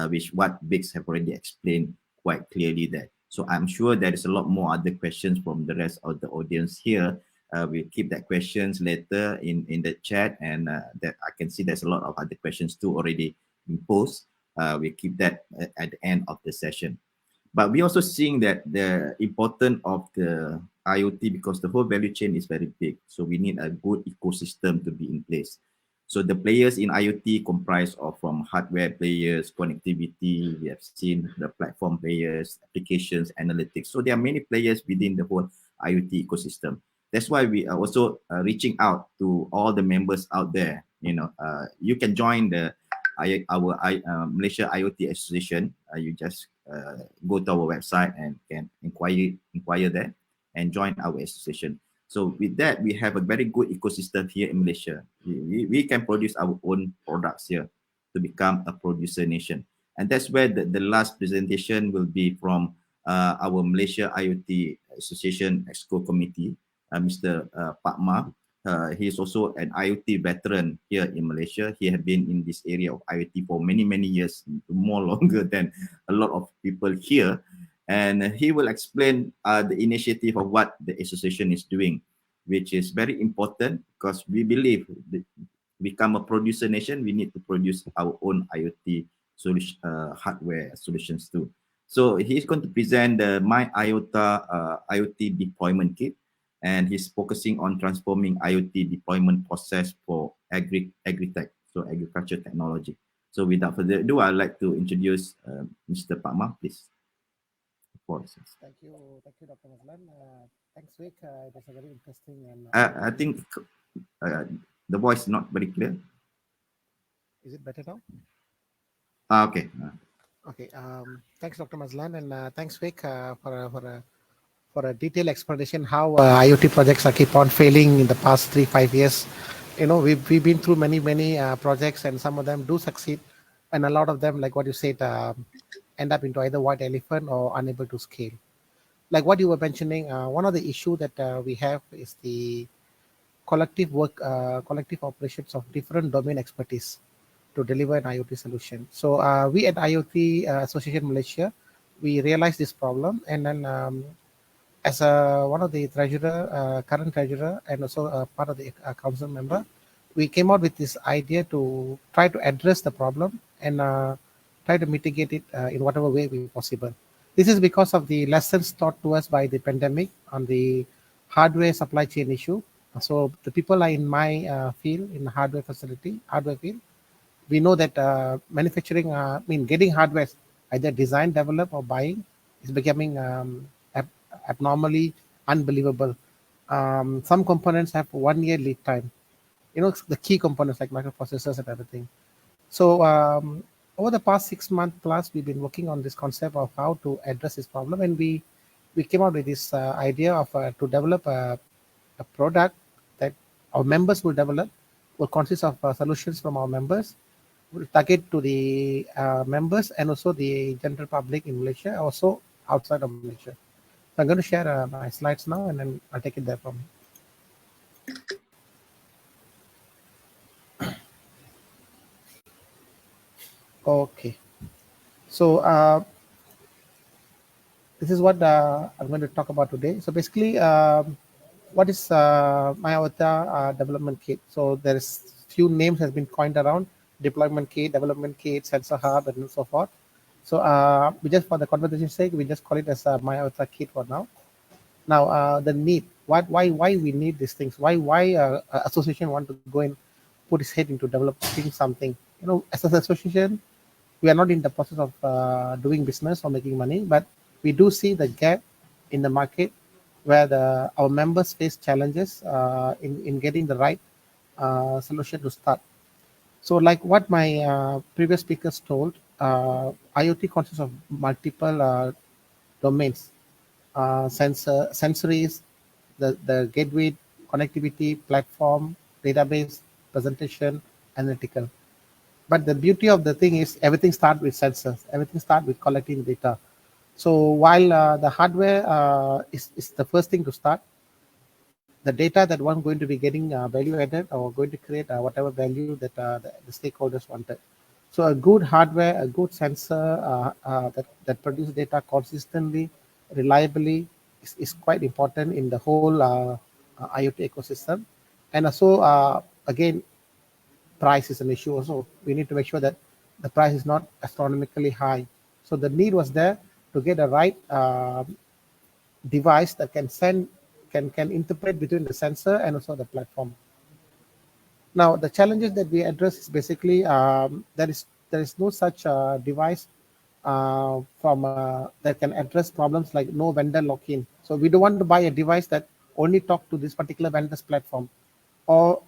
which what Vicks have already explained quite clearly there. So I'm sure there is a lot more other questions from the rest of the audience here. We'll keep that questions later in the chat, and that I can see there's a lot of other questions too already been posed. We keep that at the end of the session. But we're also seeing that the importance of the IoT, because the whole value chain is very big. So we need a good ecosystem to be in place. So the players in IoT comprise of from hardware players, connectivity, we have seen the platform players, applications, analytics. So there are many players within the whole IoT ecosystem. That's why we are also reaching out to all the members out there. You can join our Malaysia IoT Association. You just go to our website and can inquire there and join our association. So with that, we have a very good ecosystem here in Malaysia. We can produce our own products here to become a producer nation. And that's where the last presentation will be from our Malaysia IoT Association Exco Committee, Mr. Pathma. He is also an IoT veteran here in Malaysia. He has been in this area of IoT for many, many years, more longer than a lot of people here. And he will explain the initiative of what the association is doing, which is very important because we believe that become a producer nation, we need to produce our own IoT solution, hardware solutions too. So he's going to present the MyIoTA IoT deployment kit, and he's focusing on transforming IoT deployment process for agri-tech, so agriculture technology. So without further ado, I'd like to introduce Mr. Pathma, please. Thank you, Dr. Mazlan. Thanks, Vic. It was a very interesting and. I think the voice is not very clear. Is it better now? Okay. Okay. Thanks, Dr. Mazlan, and thanks, Vic, for a detailed explanation how IoT projects keep on failing in the past 3-5 years. We've been through many projects, and some of them do succeed, and a lot of them, like what you said, end up into either white elephant or unable to scale. Like what you were mentioning, one of the issues that we have is the collective operations of different domain expertise to deliver an IoT solution. So we at IoT Association Malaysia, we realized this problem, and then as one of the current treasurer, and also part of the council member, we came out with this idea to try to address the problem and try to mitigate it in whatever way possible. This is because of the lessons taught to us by the pandemic on the hardware supply chain issue. So the people are in my field, in the hardware field, we know that manufacturing, getting hardware, either design, develop, or buying, is becoming abnormally unbelievable. Some components have 1 year lead time. The key components like microprocessors and everything. So over the past 6 months plus, we've been working on this concept of how to address this problem, and we came out with this idea of to develop a product that our members will develop, will consist of solutions from our members, will target to the members and also the general public in Malaysia, also outside of Malaysia. So I'm going to share my slides now, and then I'll take it there from here. Okay, so this is what I'm going to talk about today. So basically, what is MyIoTA development kit? So there's few names has been coined around: deployment kit, development kit, sensor hub, and so forth. So we just, for the conversation's sake, we just call it as MyIoTA kit for now. Now the need, why we need these things? Why association want to go and put its head into developing something? As an association, we are not in the process of doing business or making money, but we do see the gap in the market where our members face challenges in getting the right solution to start. So like what my previous speakers told, IoT consists of multiple domains, sensories, the gateway, connectivity, platform, database, presentation, analytical. But the beauty of the thing is everything starts with sensors. Everything starts with collecting data. So while the hardware is the first thing to start, the data that one going to be getting value added or going to create whatever value that the stakeholders wanted. So a good hardware, a good sensor that produces data consistently, reliably is quite important in the whole IoT ecosystem. And also, again, price is an issue also. We need to make sure that the price is not astronomically high. So the need was there to get a right device that can interpret between the sensor and also the platform. Now, the challenges that we address is basically there is no such device that can address problems like no vendor lock-in. So we don't want to buy a device that only talk to this particular vendor's platform, or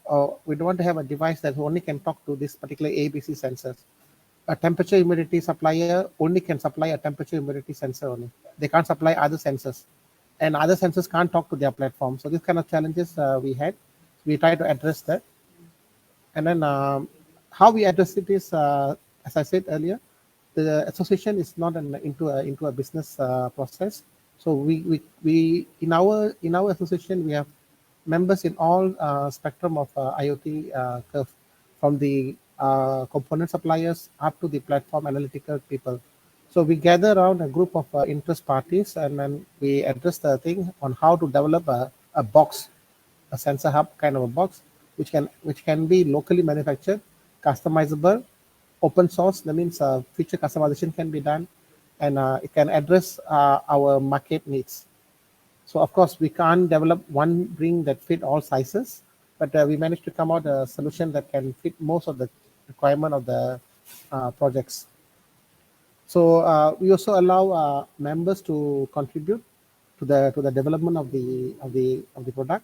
we don't want to have a device that only can talk to this particular ABC sensors. A temperature humidity supplier only can supply a temperature humidity sensor only. They can't supply other sensors, and other sensors can't talk to their platform. So these kind of challenges we had. We try to address that. And then how we address it is, as I said earlier, the association is not into a business process. So we in our association we have members in all spectrum of IoT curve, from the component suppliers up to the platform analytical people. So we gather around a group of interest parties, and then we address the thing on how to develop a box, a sensor hub kind of a box, which can be locally manufactured, customizable, open source. That means feature customization can be done, and it can address our market needs. So of course we can't develop one ring that fit all sizes, but we managed to come out a solution that can fit most of the requirement of the projects. So we also allow members to contribute to the development of the product.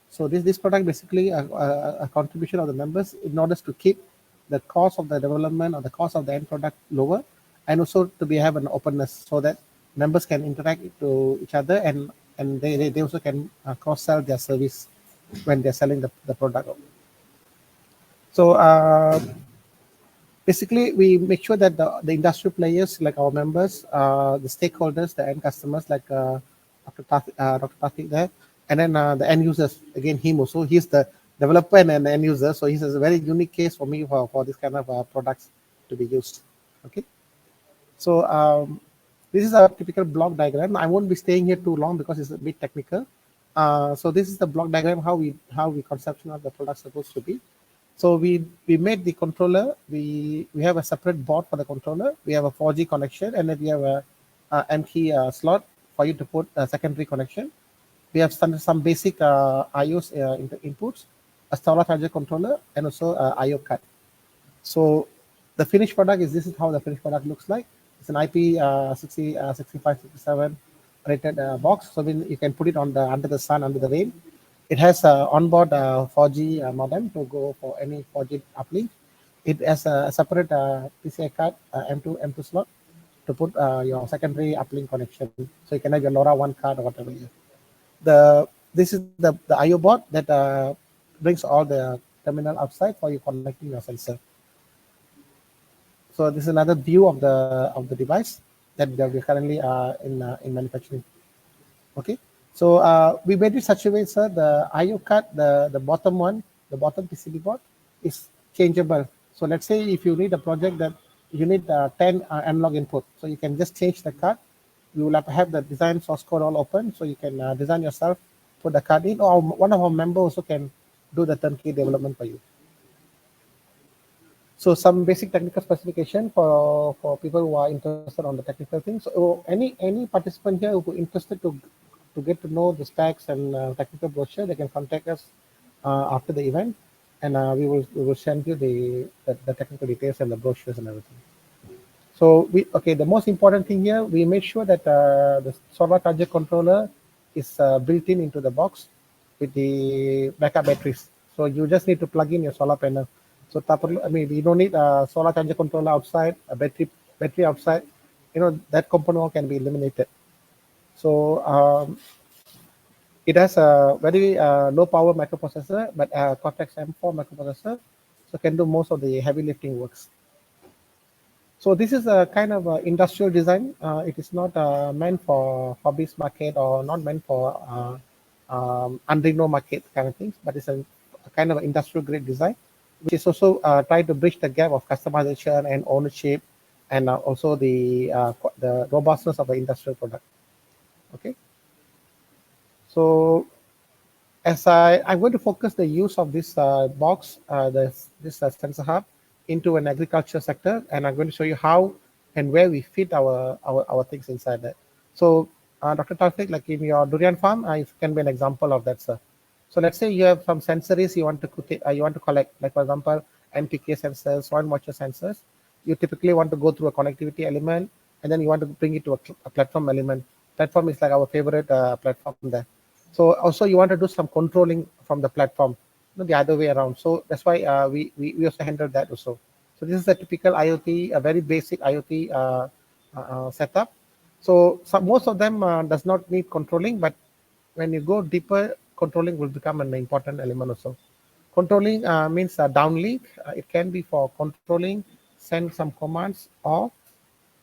So this product basically a contribution of the members in order to keep the cost of the development or the cost of the end product lower, and also to have an openness so that members can interact to each other, and they also can cross sell their service when they're selling the product. So basically we make sure that the industry players like our members, the stakeholders, the end customers like Dr. Taufik there, and then the end users, again him also, he's the developer and an end user, so he's a very unique case for me for this kind of products to be used. Okay, so this is a typical block diagram. I won't be staying here too long because it's a bit technical. So this is the block diagram how we conceptualize the product supposed to be. So we made the controller. We have a separate board for the controller. We have a 4G connection, and then we have a M-key slot for you to put a secondary connection. We have some basic IOs inputs, a solar charger controller, and also IO card. So the finished product is, this is how the finished product looks like. It's an IP 6567 rated box. So then you can put it on under the sun, under the rain. It has onboard 4G modem to go for any 4G uplink. It has a separate PCI card, M2 slot to put your secondary uplink connection. So you can have your LoRaWAN card or whatever. This is the IO board that brings all the terminal outside for you connecting your sensor. So this is another view of the device that we currently in manufacturing. Okay. So we made it such a way, sir, the IO card, the bottom one, the bottom PCB board is changeable. So let's say if you need a project that you need 10 analog input, so you can just change the card. You will have the design source code all open, so you can design yourself, put the card in, or one of our members also can do the turnkey development for you. So some basic technical specification for people who are interested on the technical things. So any participant here who is interested to get to know the specs and technical brochure, they can contact us after the event, and we will send you the technical details and the brochures and everything. So the most important thing here, we made sure that the solar charger controller is built into the box with the backup batteries. So you just need to plug in your solar panel. So you don't need a solar charger controller outside, a battery outside. That component can be eliminated. So it has a very low power microprocessor, but Cortex M4 microprocessor, so can do most of the heavy lifting works. So this is a kind of industrial design. It is not meant for hobbyist market or not meant for Arduino market kind of things, but it's a kind of industrial grade design, which is also trying to bridge the gap of customization and ownership, and also the robustness of the industrial product. Okay. So as I'm going to focus the use of this box, this sensor hub, into an agriculture sector, and I'm going to show you how and where we fit our things inside that. So Dr. Taufik, like in your durian farm, it can be an example of that, sir. So let's say you have some sensories you want to collect, like for example, NPK sensors, soil moisture sensors. You typically want to go through a connectivity element, and then you want to bring it to a platform element. Platform is like our favorite platform there. So also you want to do some controlling from the platform, not the other way around. So that's why we also handle that also. So this is a typical IoT, a very basic IoT setup. So most of them does not need controlling, but when you go deeper, controlling will become an important element also. Controlling means downlink. It can be for controlling, send some commands, or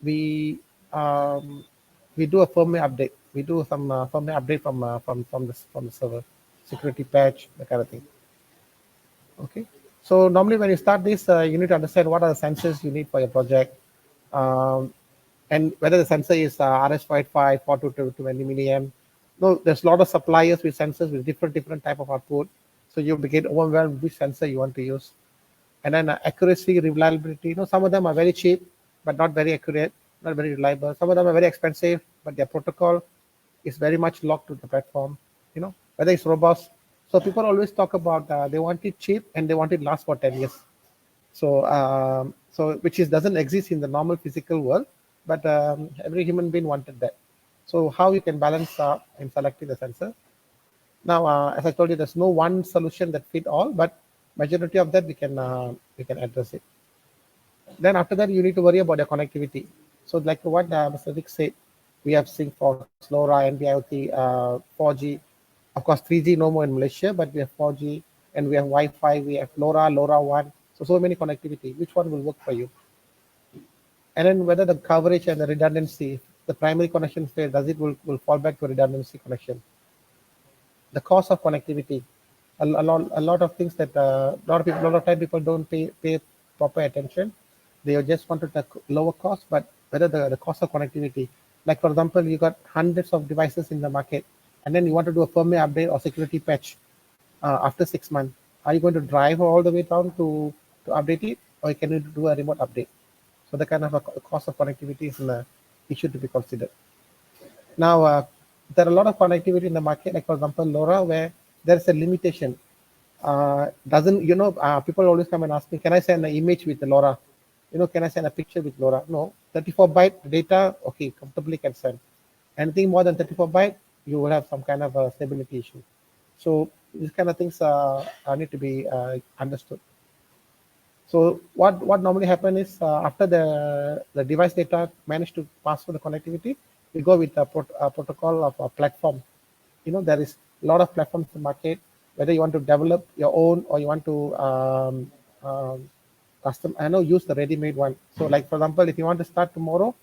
we um, we do a firmware update. We do some firmware update from the server, security patch, that kind of thing. Okay. So normally when you start this, you need to understand what are the sensors you need for your project, um, and whether the sensor is RS485, 4220 milliamp. No, there's a lot of suppliers with sensors with different type of output. So you begin overwhelmed which sensor you want to use. And then accuracy, reliability. Some of them are very cheap, but not very accurate, not very reliable. Some of them are very expensive, but their protocol is very much locked to the platform. Whether it's robust. So people always talk about they want it cheap and they want it last for 10 years. So which doesn't exist in the normal physical world, but every human being wanted that. So how you can balance in selecting the sensor? Now, as I told you, there's no one solution that fit all, but majority of that we can address it. Then after that, you need to worry about your connectivity. So like what Mr. Vick said, we have Sync4, LoRa, NB-IoT, 4G. Of course, 3G no more in Malaysia, but we have 4G, and we have Wi-Fi, we have LoRa 1. So many connectivity. Which one will work for you? And then whether the coverage and the redundancy, the primary connection fail, does it will fall back to redundancy connection? The cost of connectivity, a lot of things that a lot of time people don't pay proper attention. They just wanted a lower cost, but whether the cost of connectivity, like for example, you got hundreds of devices in the market, and then you want to do a firmware update or security patch after 6 months. Are you going to drive all the way down to update it, or can you do a remote update? So the kind of a cost of connectivity is an issue to be considered. Now, there are a lot of connectivity in the market, like for example, LoRa, where there's a limitation. People always come and ask me, can I send an image with the LoRa? Can I send a picture with LoRa? No, 34 byte data, okay, comfortably can send. Anything more than 34 byte, you will have some kind of a stability issue. So these kind of things need to be understood. So what normally happens is after the device data managed to pass through the connectivity, we go with a protocol of a platform. There is a lot of platforms in the market, whether you want to develop your own or you want to use the ready-made one. So like, for example, if you want to start tomorrow,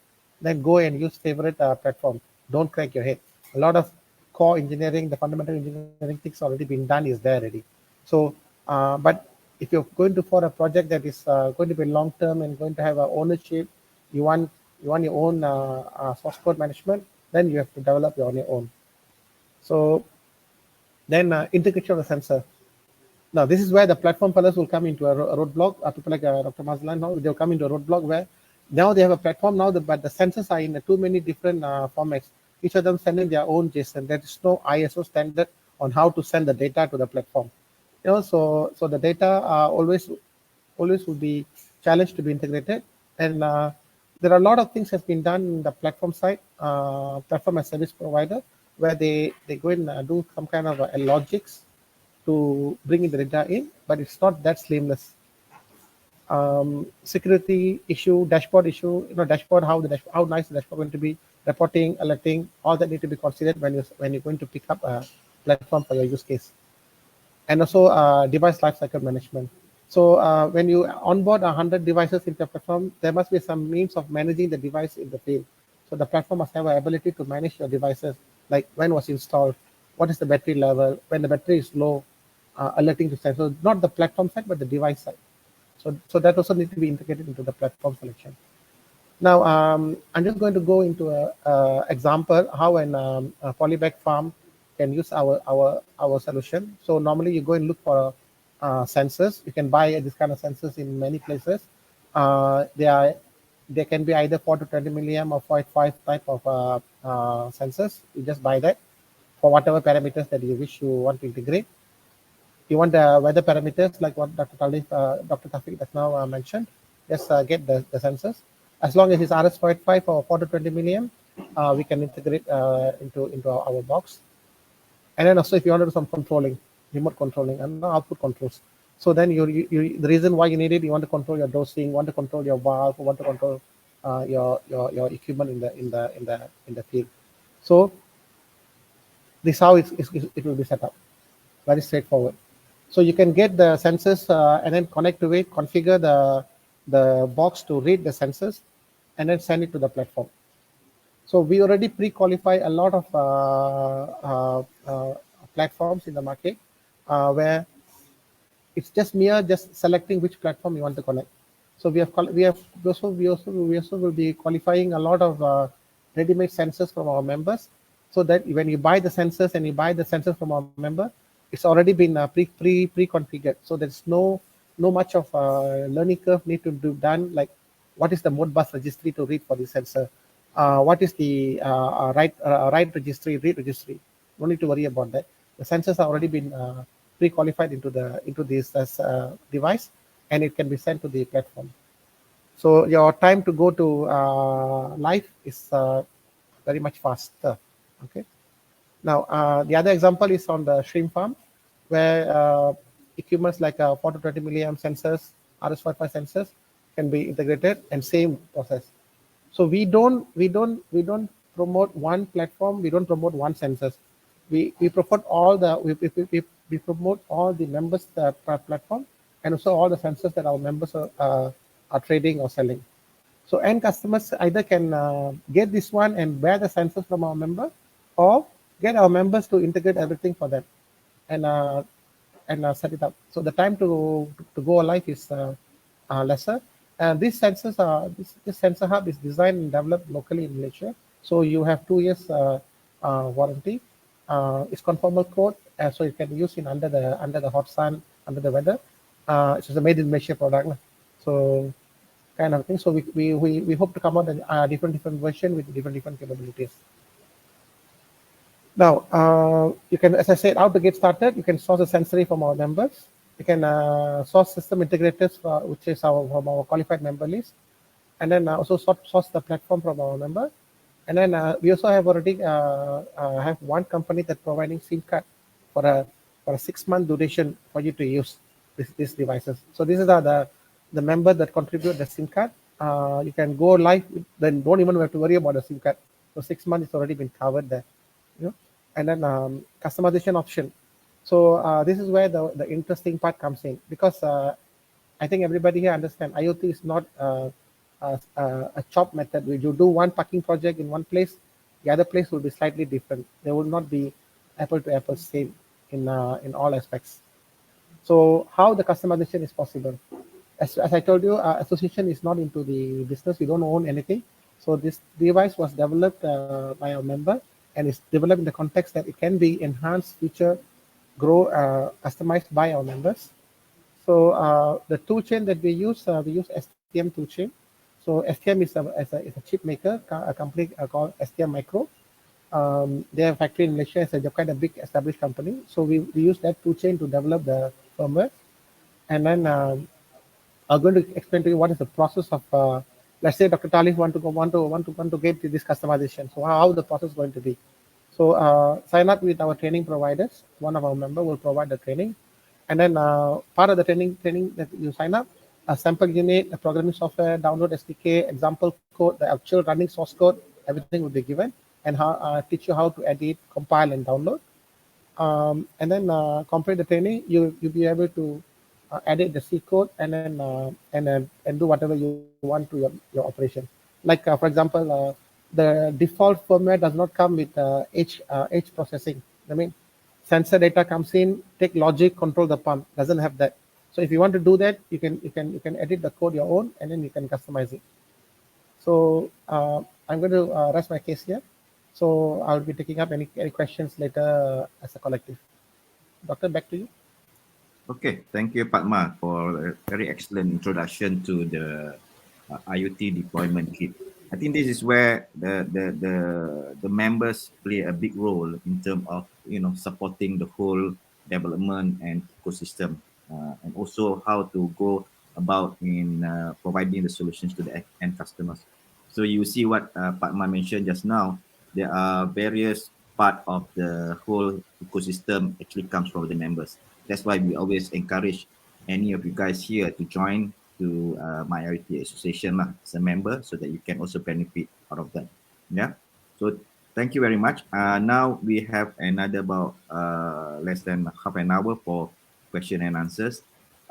then go and use favorite platform. Don't crack your head. A lot of core engineering, the fundamental engineering things already been done is there already. So, but if you're going to for a project that is going to be long-term and going to have ownership, you want your own source code management, then you have to develop on your own. So then integration of the sensor. Now this is where the platform fellows will come into a roadblock. People like Dr. Mazlan, now they'll come into a roadblock where now they have a platform now, but the sensors are in too many different formats. Each of them sending their own JSON. There is no ISO standard on how to send the data to the platform. So the data always will be challenged to be integrated, and there are a lot of things has been done in the platform side, platform as service provider, where they go and do some kind of logics to bring in the data in, but it's not that seamless. Security issue, dashboard issue, dashboard, how nice the dashboard going to be, reporting, alerting, all that need to be considered when you're going to pick up a platform for your use case. And also device lifecycle management. So when you onboard 100 devices into a platform, there must be some means of managing the device in the field. So the platform must have the ability to manage your devices, like when was installed, what is the battery level, when the battery is low, alerting to sensor, not the platform side, but the device side. So that also needs to be integrated into the platform selection. Now, I'm just going to go into a example how a polybag farm can use our solution. So normally you go and look for sensors. You can buy this kind of sensors in many places. They can be either 4 to 20 milliamp or 0.5 type of sensors. You just buy that for whatever parameters that you wish you want to integrate. You want the weather parameters like what Dr. Taufik just now mentioned. Just get the sensors. As long as it's RS-485 or 420 milliamp, we can integrate into our box. And then also if you want to do some controlling, remote controlling and output controls. So then the reason why you need it, you want to control your dosing, want to control your valve, want to control your equipment in the field. So this is how it will be set up. Very straightforward. So you can get the sensors and then connect to it, configure the box to read the sensors, and then send it to the platform. So we already pre-qualify a lot of platforms in the market where it's just selecting which platform you want to connect. So we also will be qualifying a lot of ready-made sensors from our members, so that when you buy the sensors and you buy the sensors from our member, it's already been pre-configured. So there's no much of learning curve need to do done, like what is the Modbus registry to read for the sensor, what is the write registry, read registry. No need to worry about that. The sensors have already been pre-qualified into this device, and it can be sent to the platform. So your time to go to live is very much faster. Okay. Now the other example is on the shrimp farm, where equipments like 4 to 20 milliamp sensors, RS-485 sensors can be integrated, and same process. So we don't promote one platform. We don't promote one sensors. We promote all the we promote all the members platform, and also all the sensors that our members are trading or selling. So end customers either can get this one and buy the sensors from our member, or get our members to integrate everything for them and set it up. So the time to go live is lesser. And these sensors this sensor hub is designed and developed locally in Malaysia. So you have 2 years warranty. It's conformal code, so it can be used in under the hot sun, under the weather. It's just a made in Malaysia product, so kind of thing. So we hope to come out a different version with different capabilities. Now you can, as I said, how to get started. You can source a sensory from our members. You can source system integrators, which is from our qualified member list, and then also source the platform from our member. And then we also have already have one company that providing SIM card for a 6-month duration for you to use these devices. So this is the member that contribute the SIM card. You can go live, then don't even have to worry about the SIM card. So 6 months is already been covered there. And then customization option. So this is where the interesting part comes in, because I think everybody here understand IoT is not a chop method where you do one parking project in one place, the other place will be slightly different. They will not be apple to apple same in all aspects. So how the customization is possible? As I told you, association is not into the business. We don't own anything. So this device was developed by a member, and it's developed in the context that it can be enhanced, feature, grow, customized by our members. So the toolchain that we use STM toolchain. So STM is a chip maker, a company called STM Micro. They have a factory in Malaysia. It's a kind of big established company. So we use that toolchain to develop the firmware. And then I'm going to explain to you what is the process of. Let's say Dr. Talif want to get to this customization. So how the process is going to be? So sign up with our training providers. One of our member will provide the training, and then part of the training that you sign up, a sample unit, a programming software, download SDK, example code, the actual running source code, everything will be given, and teach you how to edit, compile, and download. And then complete the training, you'll be able to edit the C code and then and do whatever you want to your operation. Like for example, the default firmware does not come with edge processing. I mean, sensor data comes in, take logic, control the pump. Doesn't have that. So if you want to do that, you can edit the code your own, and then you can customize it. So I'm going to rest my case here. So I'll be taking up any questions later as a collective. Doctor, back to you. Okay, thank you, Pathma, for a very excellent introduction to the IoT deployment kit. I think this is where the members play a big role in terms of supporting the whole development and ecosystem, and also how to go about in providing the solutions to the end customers. So you see what Pathma mentioned just now, there are various part of the whole ecosystem actually comes from the members. That's why we always encourage any of you guys here to join to MyIoTA Association as a member, so that you can also benefit out of that. Yeah. So thank you very much. Now we have another about less than half an hour for question and answers.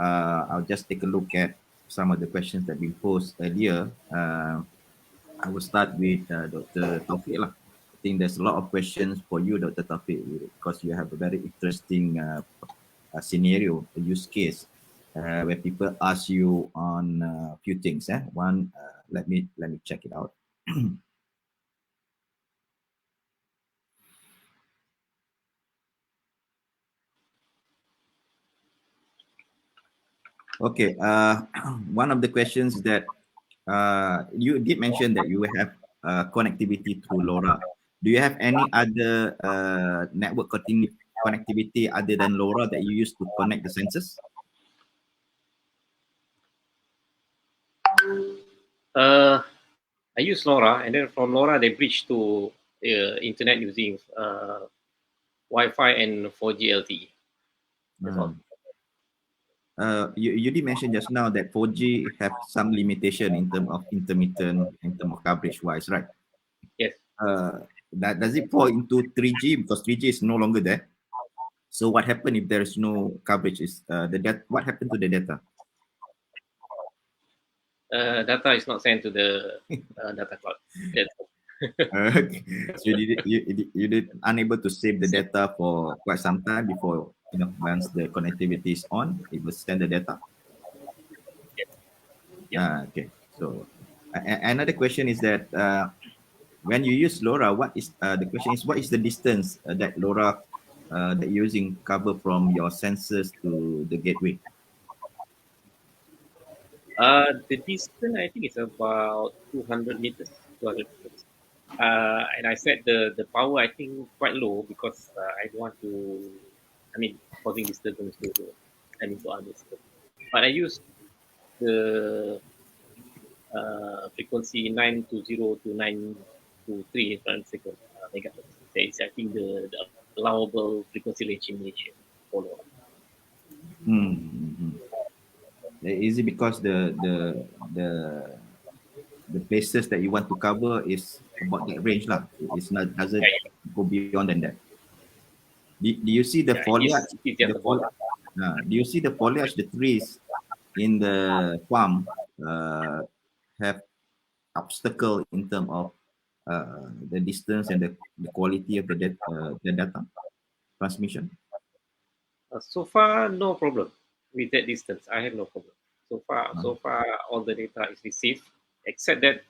I'll just take a look at some of the questions that we posed earlier. I will start with Dr. Taufik lah. I think there's a lot of questions for you, Dr. Taufik, because you have a very interesting scenario, a use case, where people ask you on a few things. One, let me check it out. Okay, one of the questions that you did mention that you have connectivity through LoRa. Do you have any other network connectivity other than LoRa that you use to connect the sensors? I use LoRa, and then from LoRa they bridge to internet using Wi-Fi and 4G LTE. That's all. You did mention just now that 4G have some limitation in terms of intermittent, in terms of coverage wise, right? Yes. Does it fall into 3G, because 3G is no longer there? So what happened if there is no coverage? Is what happened to the data? Data is not sent to the data cloud. Okay. So you did unable to save the data for quite some time before, once the connectivity is on, it will send the data. Yeah. Okay. So another question is that when you use LoRa, what is the distance that LoRa that you're using cover from your sensors to the gateway? The distance I think is about 200 meters. 200 meters. And I set the power I think quite low because I don't want to, causing disturbance to others. But I use the frequency 920 to 923 megahertz. It's I think the allowable frequency range in Malaysia. Is it because the places that you want to cover is about that range lah? It's not doesn't go beyond than that. Do you see the foliage? Do you see the foliage, the trees in the farm have obstacle in terms of the distance and the quality of the data transmission? So far, no problem with that distance. I have no problem. So far, all the data is received, except that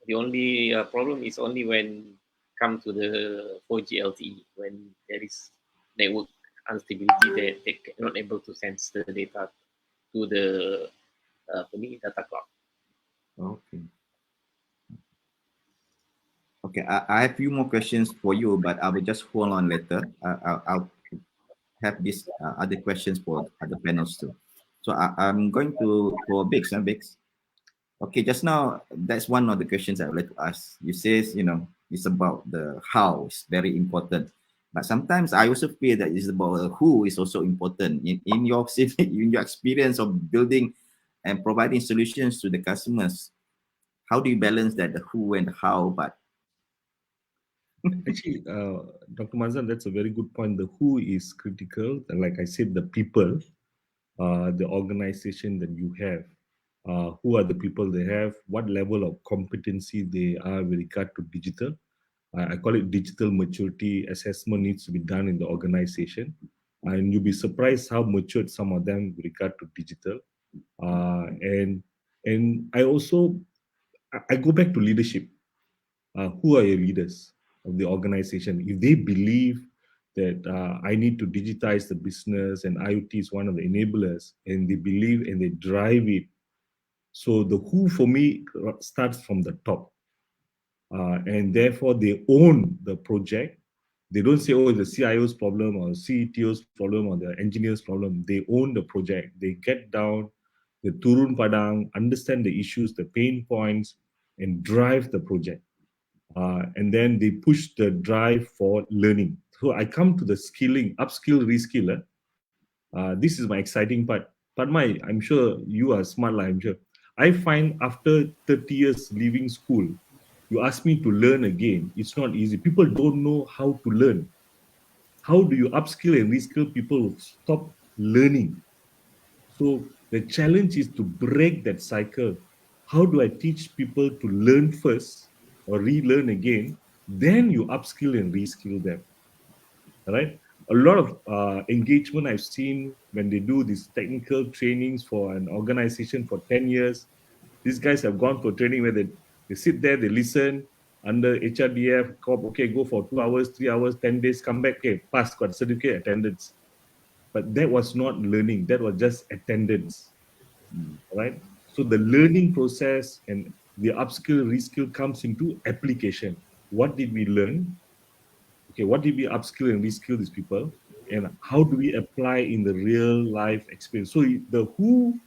the only problem is only when come to the 4G LTE, when there is network instability that they cannot able to sense the data to the data cloud. Okay, I have a few more questions for you, but I will just hold on later. I'll have these other questions for other panels too. So I'm going for Vicks. Vicks. Okay, just now, that's one of the questions I would like to ask. You says, it's about the how, it's very important. But sometimes I also feel that it's about who is also important. In your experience of building and providing solutions to the customers, how do you balance that, the who and the how? But actually, Dr. Mazlan, that's a very good point. The who is critical. And like I said, the people, the organization that you have, who are the people they have, what level of competency they are with regard to digital. I call it digital maturity assessment needs to be done in the organization. And you'll be surprised how matured some of them with regard to digital. And I go back to leadership. Who are your leaders of the organization? If they believe that I need to digitize the business and IoT is one of the enablers, and they believe and they drive it. So the who for me starts from the top. And therefore they own the project. They don't say, oh, the CIO's problem or CTO's problem or the engineer's problem. They own the project. They get down, the turun padang, understand the issues, the pain points, and drive the project. And then they push the drive for learning. So I come to the skilling, upskill, reskill. This is my exciting part. Pathma, I'm sure you are smart, I'm sure. I find after 30 years leaving school, you ask me to learn again, it's not easy. People don't know how to learn. How do you upskill and reskill people who stop learning? So the challenge is to break that cycle. How do I teach people to learn first or relearn again? Then you upskill and reskill them. All right. A lot of engagement I've seen when they do these technical trainings for an organization for 10 years. These guys have gone for training where they sit there, they listen under HRDF, okay, go for 2 hours, 3 hours, 10 days, come back, okay, pass, got certificate, attendance. But that was not learning, that was just attendance, right? So the learning process and the upskill, reskill comes into application. What did we learn? Okay, what did we upskill and reskill these people? And how do we apply in the real life experience? So the who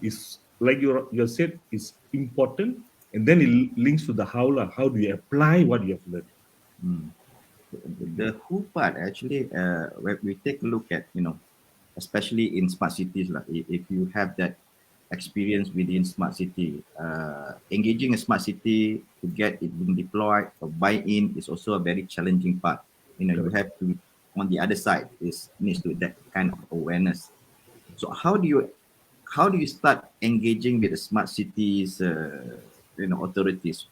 is, like you said, is important, and then it links to the how. How do you apply what you have learned? The who part actually, when we take a look at, especially in smart cities, if you have that experience within smart city, engaging a smart city to get it being deployed or buy-in is also a very challenging part. You have to, on the other side, needs to that kind of awareness. So how do you start engaging with the smart cities, authorities?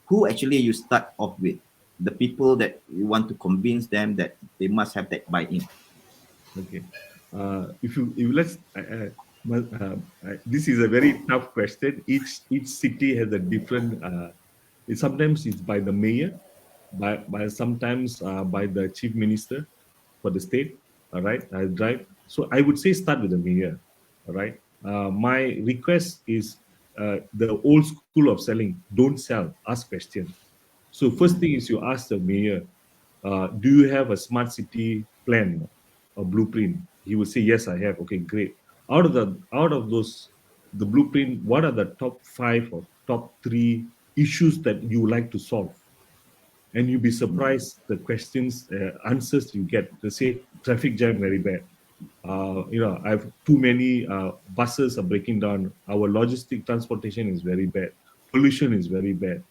Who actually you start off with? The people that you want to convince them that they must have that buy-in. Okay. If let's this is a very tough question. Each city has a different. Sometimes it's by the mayor, by sometimes by the chief minister for the state. All right, right. So I would say start with the mayor. All right. My request is the old school of selling. Don't sell. Ask questions. So first thing is you ask the mayor, do you have a smart city plan or blueprint? He will say, yes, I have. Okay, great. Out of those, the blueprint, what are the top 5 or top 3 issues that you would like to solve? And you'll be surprised the questions, answers you get. They say traffic jam very bad. I have too many buses are breaking down. Our logistic transportation is very bad. Pollution is very bad.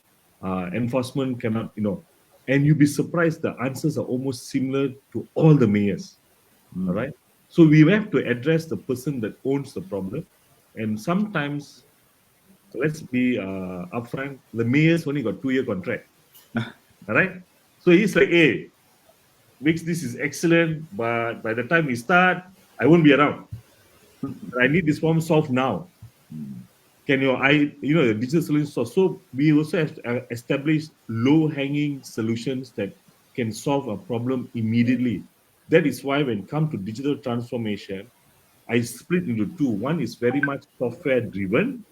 Enforcement cannot, and you'll be surprised the answers are almost similar to all the mayors. All right. So we have to address the person that owns the problem. And sometimes, let's be upfront, the mayor's only got 2-year contract. All right. So he's like, hey, Vicks, this is excellent, but by the time we start, I won't be around. I need this problem solved now. Can the digital solutions solve? So we also have to establish low-hanging solutions that can solve a problem immediately. That is why when it comes to digital transformation, I split into 2. One is very much software-driven.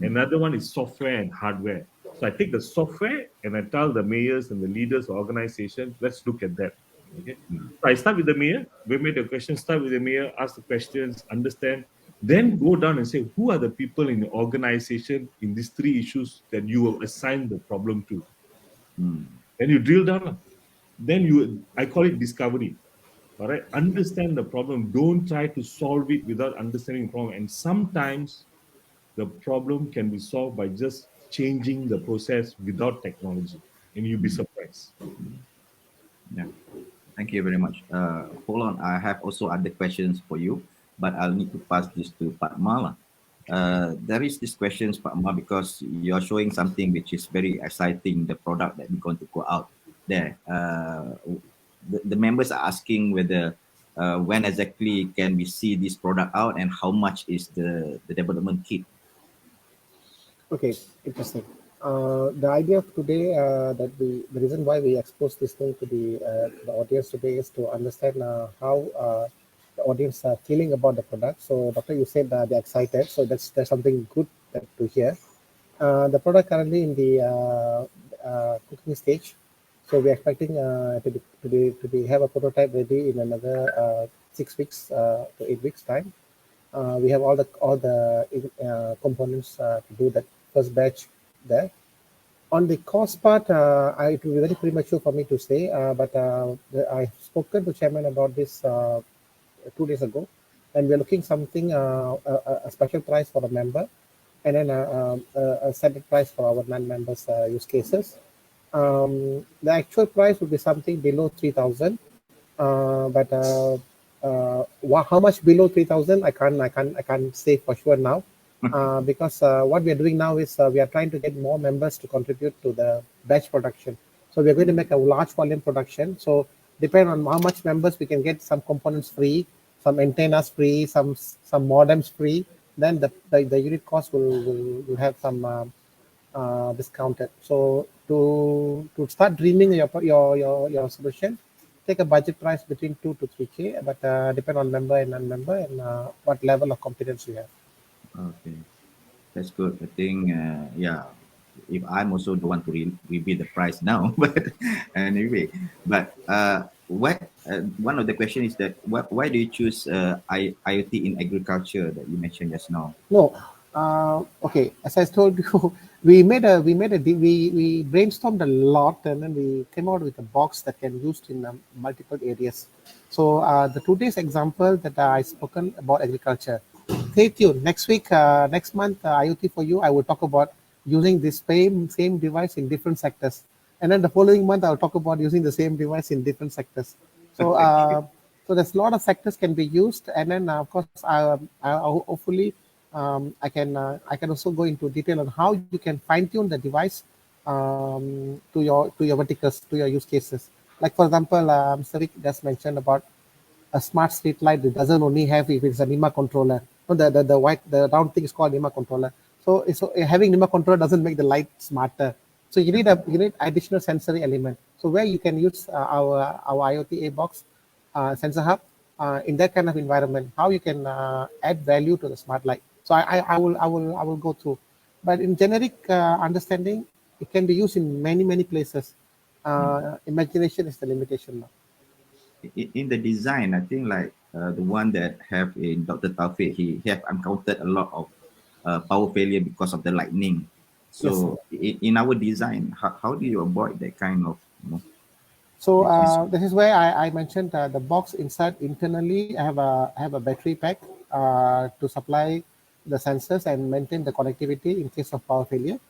Another one is software and hardware. So I take the software and I tell the mayors and the leaders of organizations, let's look at that. Okay. So I start with the mayor. We made a question, start with the mayor, ask the questions, understand, then go down and say, who are the people in the organization in these 3 issues that you will assign the problem to? Then you drill down. Then I call it discovery. All right. Understand the problem. Don't try to solve it without understanding the problem. And sometimes the problem can be solved by just changing the process without technology, and you'll be surprised. Yeah, thank you very much. Hold on, I have also other questions for you, but I'll need to pass this to Pathma. There is this questions, Pathma, because you're showing something which is very exciting, the product that we're going to go out there. The members are asking whether when exactly can we see this product out and how much is the development kit? Okay, interesting. The idea of today, the reason why we expose this thing to the audience today is to understand how the audience are feeling about the product. So, Doctor, you said they're excited, so that's something good to hear. The product currently in the cooking stage, So we're expecting to have a prototype ready in another 6 weeks to 8 weeks time. We have all the components to do that first batch there. On the cost part, it will be very premature for me to say, but I've spoken to chairman about this 2 days ago, and we're looking something a special price for a member, and then a standard price for our non-members use cases. The actual price would be something below 3,000, but how much below 3,000 I can't say for sure now. Because what we are doing now is we are trying to get more members to contribute to the batch production. So we are going to make a large volume production. So depending on how much members we can get, some components free, some antennas free, some modems free, then the unit cost will have some discounted. So to start dreaming your solution, take a budget price between 2 to 3K, but depend on member and non-member and what level of competence you have. Okay, that's good. I think, yeah, if I'm also the one to reveal the price now, but anyway, but one of the question is that why do you choose IoT in agriculture that you mentioned just now? No, okay. As I told you, we brainstormed a lot, and then we came out with a box that can be used in multiple areas. So the 2 days example that I spoken about agriculture. Stay tuned. Next week, next month, IoT for you. I will talk about using this same device in different sectors, and then the following month I'll talk about using the same device in different sectors. So so there's a lot of sectors can be used, and then of course hopefully I can also go into detail on how you can fine tune the device to your verticals, to your use cases. Like for example, Mr. Vic just mentioned about a smart street light that doesn't only have if it's a NIMA controller. No, the round thing is called NIMA controller. So having NIMA controller doesn't make the light smarter. So you need additional sensory element. So where you can use our IoT box sensor hub in that kind of environment, how you can add value to the smart light. So I will go through, but in generic understanding, it can be used in many places. Imagination is the limitation now. In the design, I think like the one that have in Dr. Taufik, he have encountered a lot of power failure because of the lightning. So in our design, how do you avoid that kind of, So this is where I mentioned the box inside internally. I have a battery pack to supply the sensors and maintain the connectivity in case of power failure.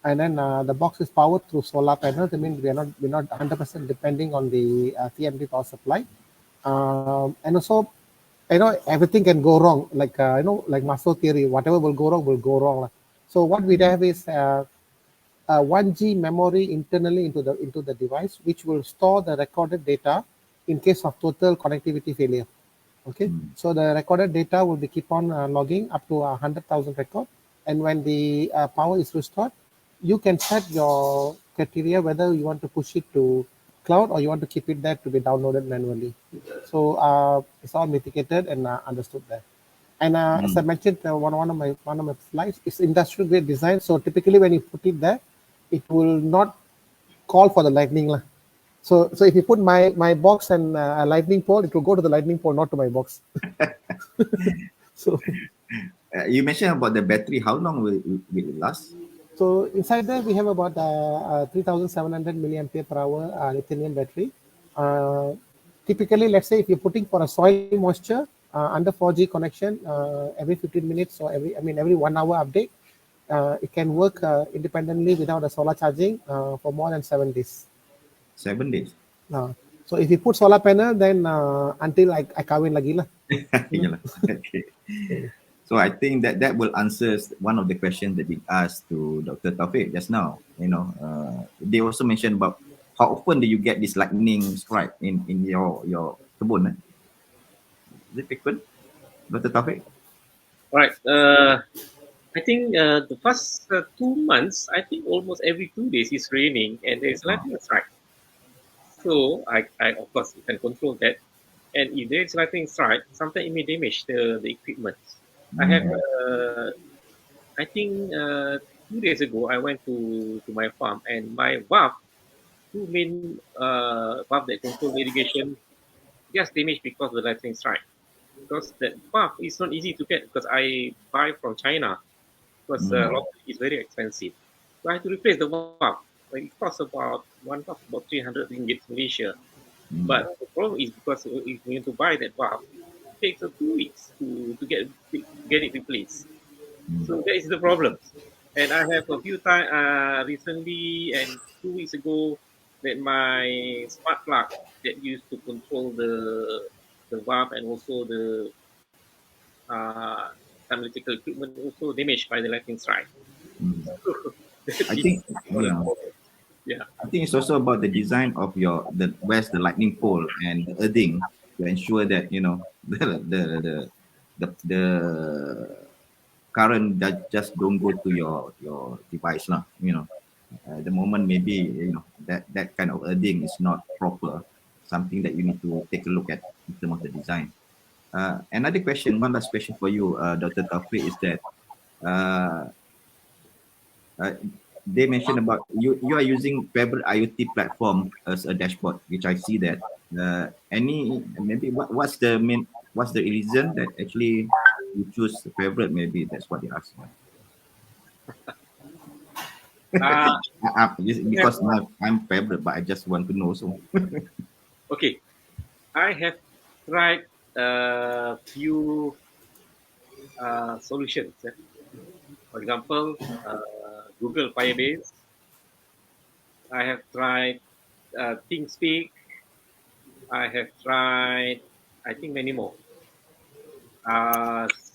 And then the box is powered through solar panels. I mean, we're not 100% depending on the TMD power supply. And also, everything can go wrong. Like like muscle theory, whatever will go wrong will go wrong. So what we have is 1G memory internally into the device, which will store the recorded data in case of total connectivity failure. Okay, so the recorded data will be keep on logging up to 100,000 record, and when the power is restored, you can set your criteria whether you want to push it to cloud or you want to keep it there to be downloaded manually. So it's all mitigated and understood there. And as I mentioned, one of my slides is industrial grade design. So typically, when you put it there, it will not call for the lightning. So if you put my box and a lightning pole, it will go to the lightning pole, not to my box. So you mentioned about the battery. How long will it last? So inside there we have about 3,700 milliampere per hour lithium battery. Typically, let's say if you're putting for a soil moisture under 4G connection every 15 minutes or every 1 hour update, it can work independently without a solar charging for more than 7 days. 7 days. So if you put solar panel, then until I kawin lagi lah. Okay. So I think that will answer one of the questions that we asked to Dr. Taufik just now. They also mentioned about how often do you get this lightning strike in your kebun? Is it frequent, Dr. Taufik? All right. I think the first 2 months, I think almost every 2 days it's raining and there's lightning strike. So I of course you can control that. And if there's lightning strike, sometimes it may damage the equipment. I have, I think 2 days ago, I went to my farm and my valve two main valve that control the irrigation gets damaged because of the lightning strike. Because that valve is not easy to get because I buy from China because locally it's very expensive. So I have to replace the valve. Like it costs about one valve about 300 ringgit Malaysia. But the problem is because if you need to buy that valve, it takes 2 weeks to get it replaced. So that is the problem. And I have a few times recently and 2 weeks ago that my smart plug that used to control the valve and also the uh, analytical equipment also damaged by the lightning strike. I think, yeah. Yeah. I think it's also about the design of where's the lightning pole and the earthing to ensure that the current that just don't go to your device lah. The moment maybe that kind of earthing is not proper, something that you need to take a look at in terms of the design. Another question, one last question for you, Dr. Taufik, is that they mentioned about you are using Favoriot IoT platform as a dashboard, which I see that. What's the reason that actually you choose Favoriot? Maybe that's what they asked. Because I'm Favoriot, but I just want to know. So okay, I have tried a few solutions. For example, Google Firebase. I have tried ThinkSpeak. I have tried, I think, many more.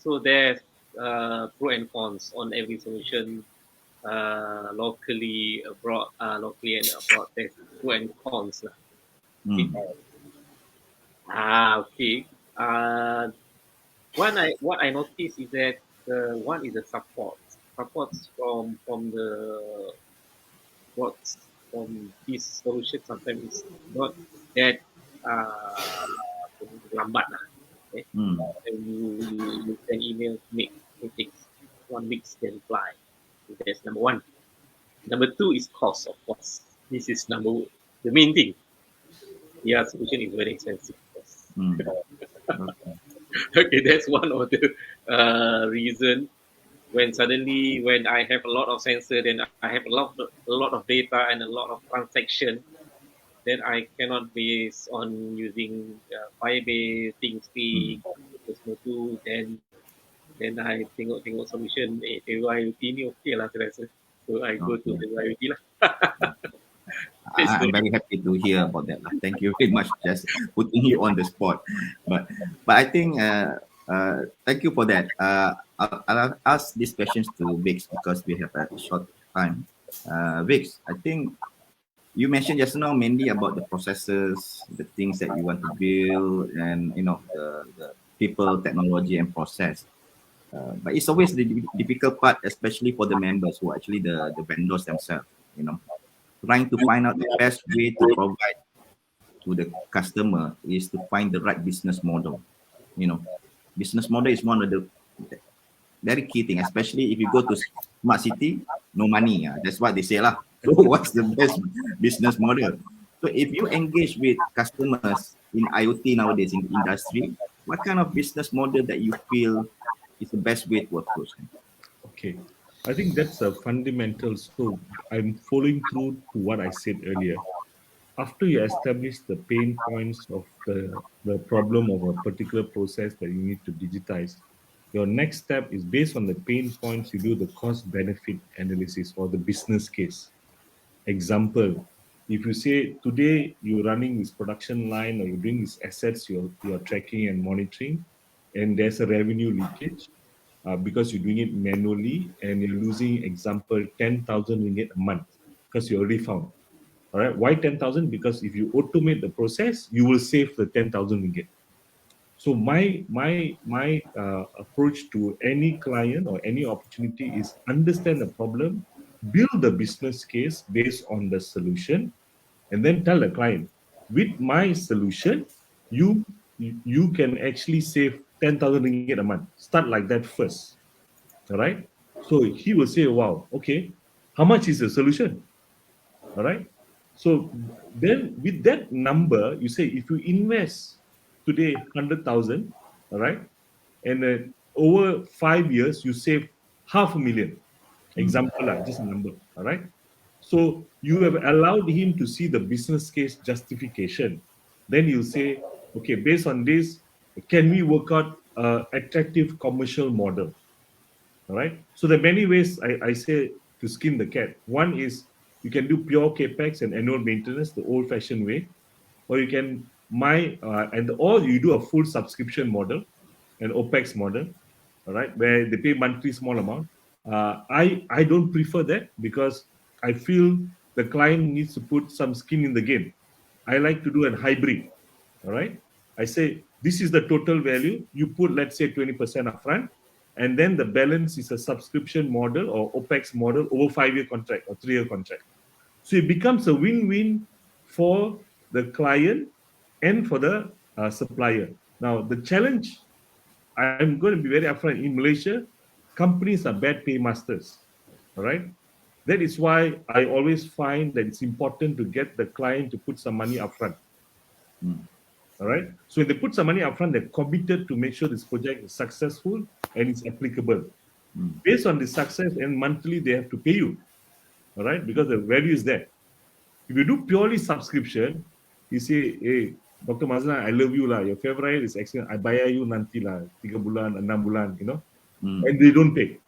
So there's pro and cons on every solution, locally, abroad, locally and abroad. There's pro and cons. Okay. Okay. What I noticed is that one is the supports from the what's from this solution sometimes is not that lambat lah. Okay? And you send email it takes 1 week to reply. So that's number one. Number two is cost, of course. This is the main thing. Yeah, solution is very expensive. Okay, that's one of the reason. When I have a lot of sensor, then I have a lot of data and a lot of transaction, then I cannot base on using Firebase, ThinkSpeak, Cosmo2, then I tengok solution IoT ni okay lah saya rasa. So I go to the IoT lah. I'm very happy to hear about that. Thank you very much, just putting you on the spot. But I think thank you for that. I'll ask these questions to Vicks because we have a short time. Vicks, I think you mentioned just now mainly about the processes, the things that you want to build, and the people, technology, and process. But it's always the difficult part, especially for the members who are actually the vendors themselves. Trying to find out the best way to provide to the customer is to find the right business model. Business model is one of the very key thing, especially if you go to smart city, no money. That's what they say lah. So what's the best business model? So if you engage with customers in IoT nowadays in the industry, what kind of business model that you feel is the best way to approach them? Okay. I think that's a fundamental. So I'm following through to what I said earlier. After you establish the pain points of the problem of a particular process that you need to digitize, your next step is based on the pain points, you do the cost-benefit analysis or the business case. Example, if you say today you're running this production line or you're doing these assets, you're tracking and monitoring, and there's a revenue leakage, because you're doing it manually and you're losing, example, 10,000 ringgit a month because you already found. All right, why 10,000? Because if you automate the process, you will save the 10,000 ringgit. So my approach to any client or any opportunity is understand the problem, build the business case based on the solution, and then tell the client, with my solution, you can actually save 10,000 ringgit a month. Start like that first. All right. So he will say, wow, okay, how much is the solution? All right. So then with that number, you say if you invest today 100,000, all right, and over 5 years you save 500,000. Example, just a number, all right. So you have allowed him to see the business case justification. Then you say, okay, based on this, can we work out attractive commercial model? All right. So there are many ways I say to skin the cat. One is you can do pure capex and annual maintenance the old-fashioned way, or you can or you do a full subscription model, an OPEX model, all right, where they pay monthly small amount. I don't prefer that because I feel the client needs to put some skin in the game. I like to do a hybrid. All right. I say this is the total value. You put, let's say, 20% upfront, and then the balance is a subscription model or OPEX model over 5-year contract or 3-year contract. So it becomes a win-win for the client and for the supplier. Now, the challenge, I'm going to be very upfront, in Malaysia, companies are bad paymasters. All right. That is why I always find that it's important to get the client to put some money upfront. All right. So if they put some money upfront, they're committed to make sure this project is successful and it's applicable. Based on the success and monthly, they have to pay you. All right, because the value is there. If you do purely subscription, you say, hey, Dr. Mazlan, I love you lah. Your favorite is excellent. I bayar you nanti lah, 3 bulan, 6 bulan, and they don't pay.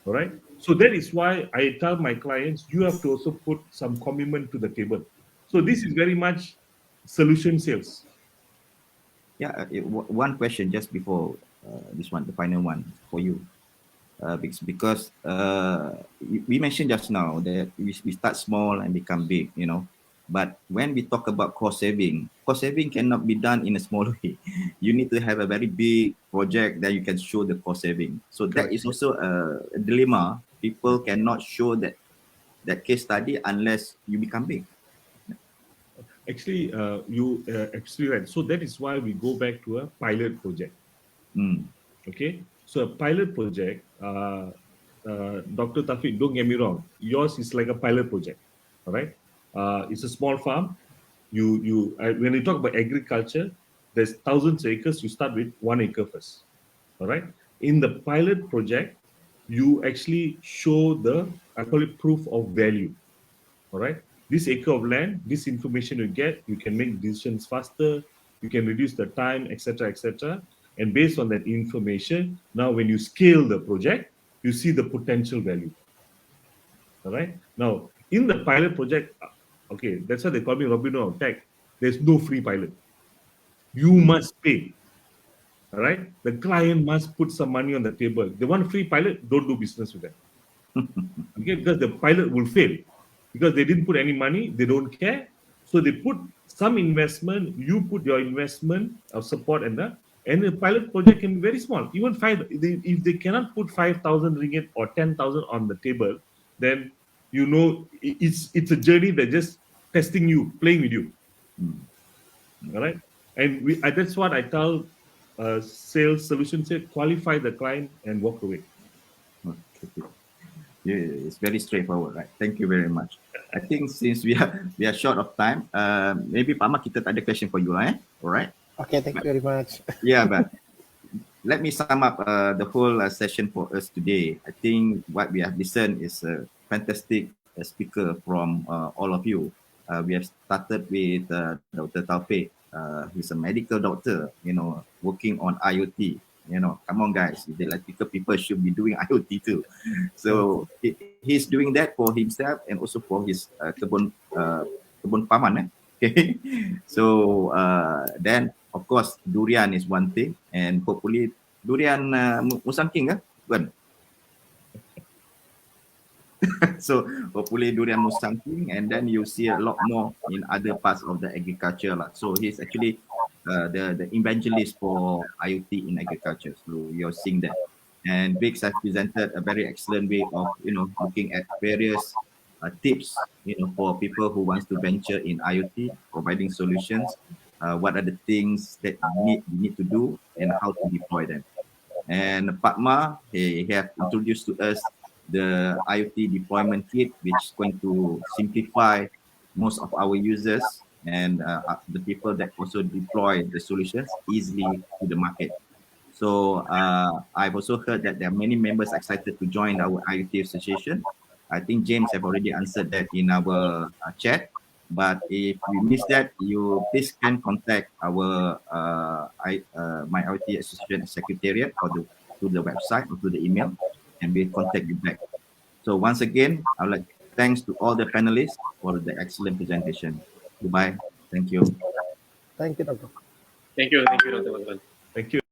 All right. So that is why I tell my clients, you have to also put some commitment to the table. So this is very much solution sales. Yeah, one question just before this one, the final one for you. Because we mentioned just now that we start small and become big, but when we talk about cost saving cannot be done in a small way. You need to have a very big project that you can show the cost saving. So that is also a dilemma. People cannot show that case study unless you become big. Actually, you absolutely right. So that is why we go back to a pilot project. Okay, so a pilot project, Dr. Taufik, don't get me wrong, yours is like a pilot project, all right? It's a small farm. When you talk about agriculture, there's thousands of acres. You start with 1 acre first, all right? In the pilot project, you actually show I call it proof of value, all right? This acre of land, this information you get, you can make decisions faster, you can reduce the time, etc., etc. And based on that information, now when you scale the project, you see the potential value. All right. Now, in the pilot project, okay, that's why they call me Robin Hood of Tech. There's no free pilot. You must pay. All right. The client must put some money on the table. They want free pilot, don't do business with them. Okay, because the pilot will fail. Because they didn't put any money, they don't care. So they put some investment, you put your investment of support and the pilot project can be very small. Even if they cannot put 5,000 ringgit or 10,000 on the table, then it's a journey that just testing you, playing with you. All right, and that's what I tell sales solution say: qualify the client and walk away. Okay. Yeah, it's very straightforward, right? Thank you very much. I think since we are short of time, maybe Pak Ahmad, kita tak ada question for you, All right. Okay, thank you very much. Yeah, but let me sum up the whole session for us today. I think what we have listened is a fantastic speaker from all of you. We have started with Dr. Taufik. He's a medical doctor, working on IoT. Come on, guys. If they like people should be doing IoT too. So he's doing that for himself and also for his kebun paman. Okay. So then, of course, durian is one thing, and hopefully durian Musang King, kan? So hopefully durian Musang King, and then you see a lot more in other parts of the agriculture. So he's actually the evangelist for IoT in agriculture. So you're seeing that. And Vicks has presented a very excellent way of looking at various tips for people who wants to venture in IoT, providing solutions. What are the things that we need to do and how to deploy them. And Pathma, he have introduced to us the IoT deployment kit, which is going to simplify most of our users and the people that also deploy the solutions easily to the market. So I've also heard that there are many members excited to join our IoT association. I think James have already answered that in our chat. But if we miss that, you please can contact our MyIoTA Association Secretariat or to the website or to the email, and we'll contact you back. So once again, I would like to thanks to all the panelists for the excellent presentation. Goodbye. Thank you. Thank you, Doctor. Thank you, Dr. Mazlan. Thank you.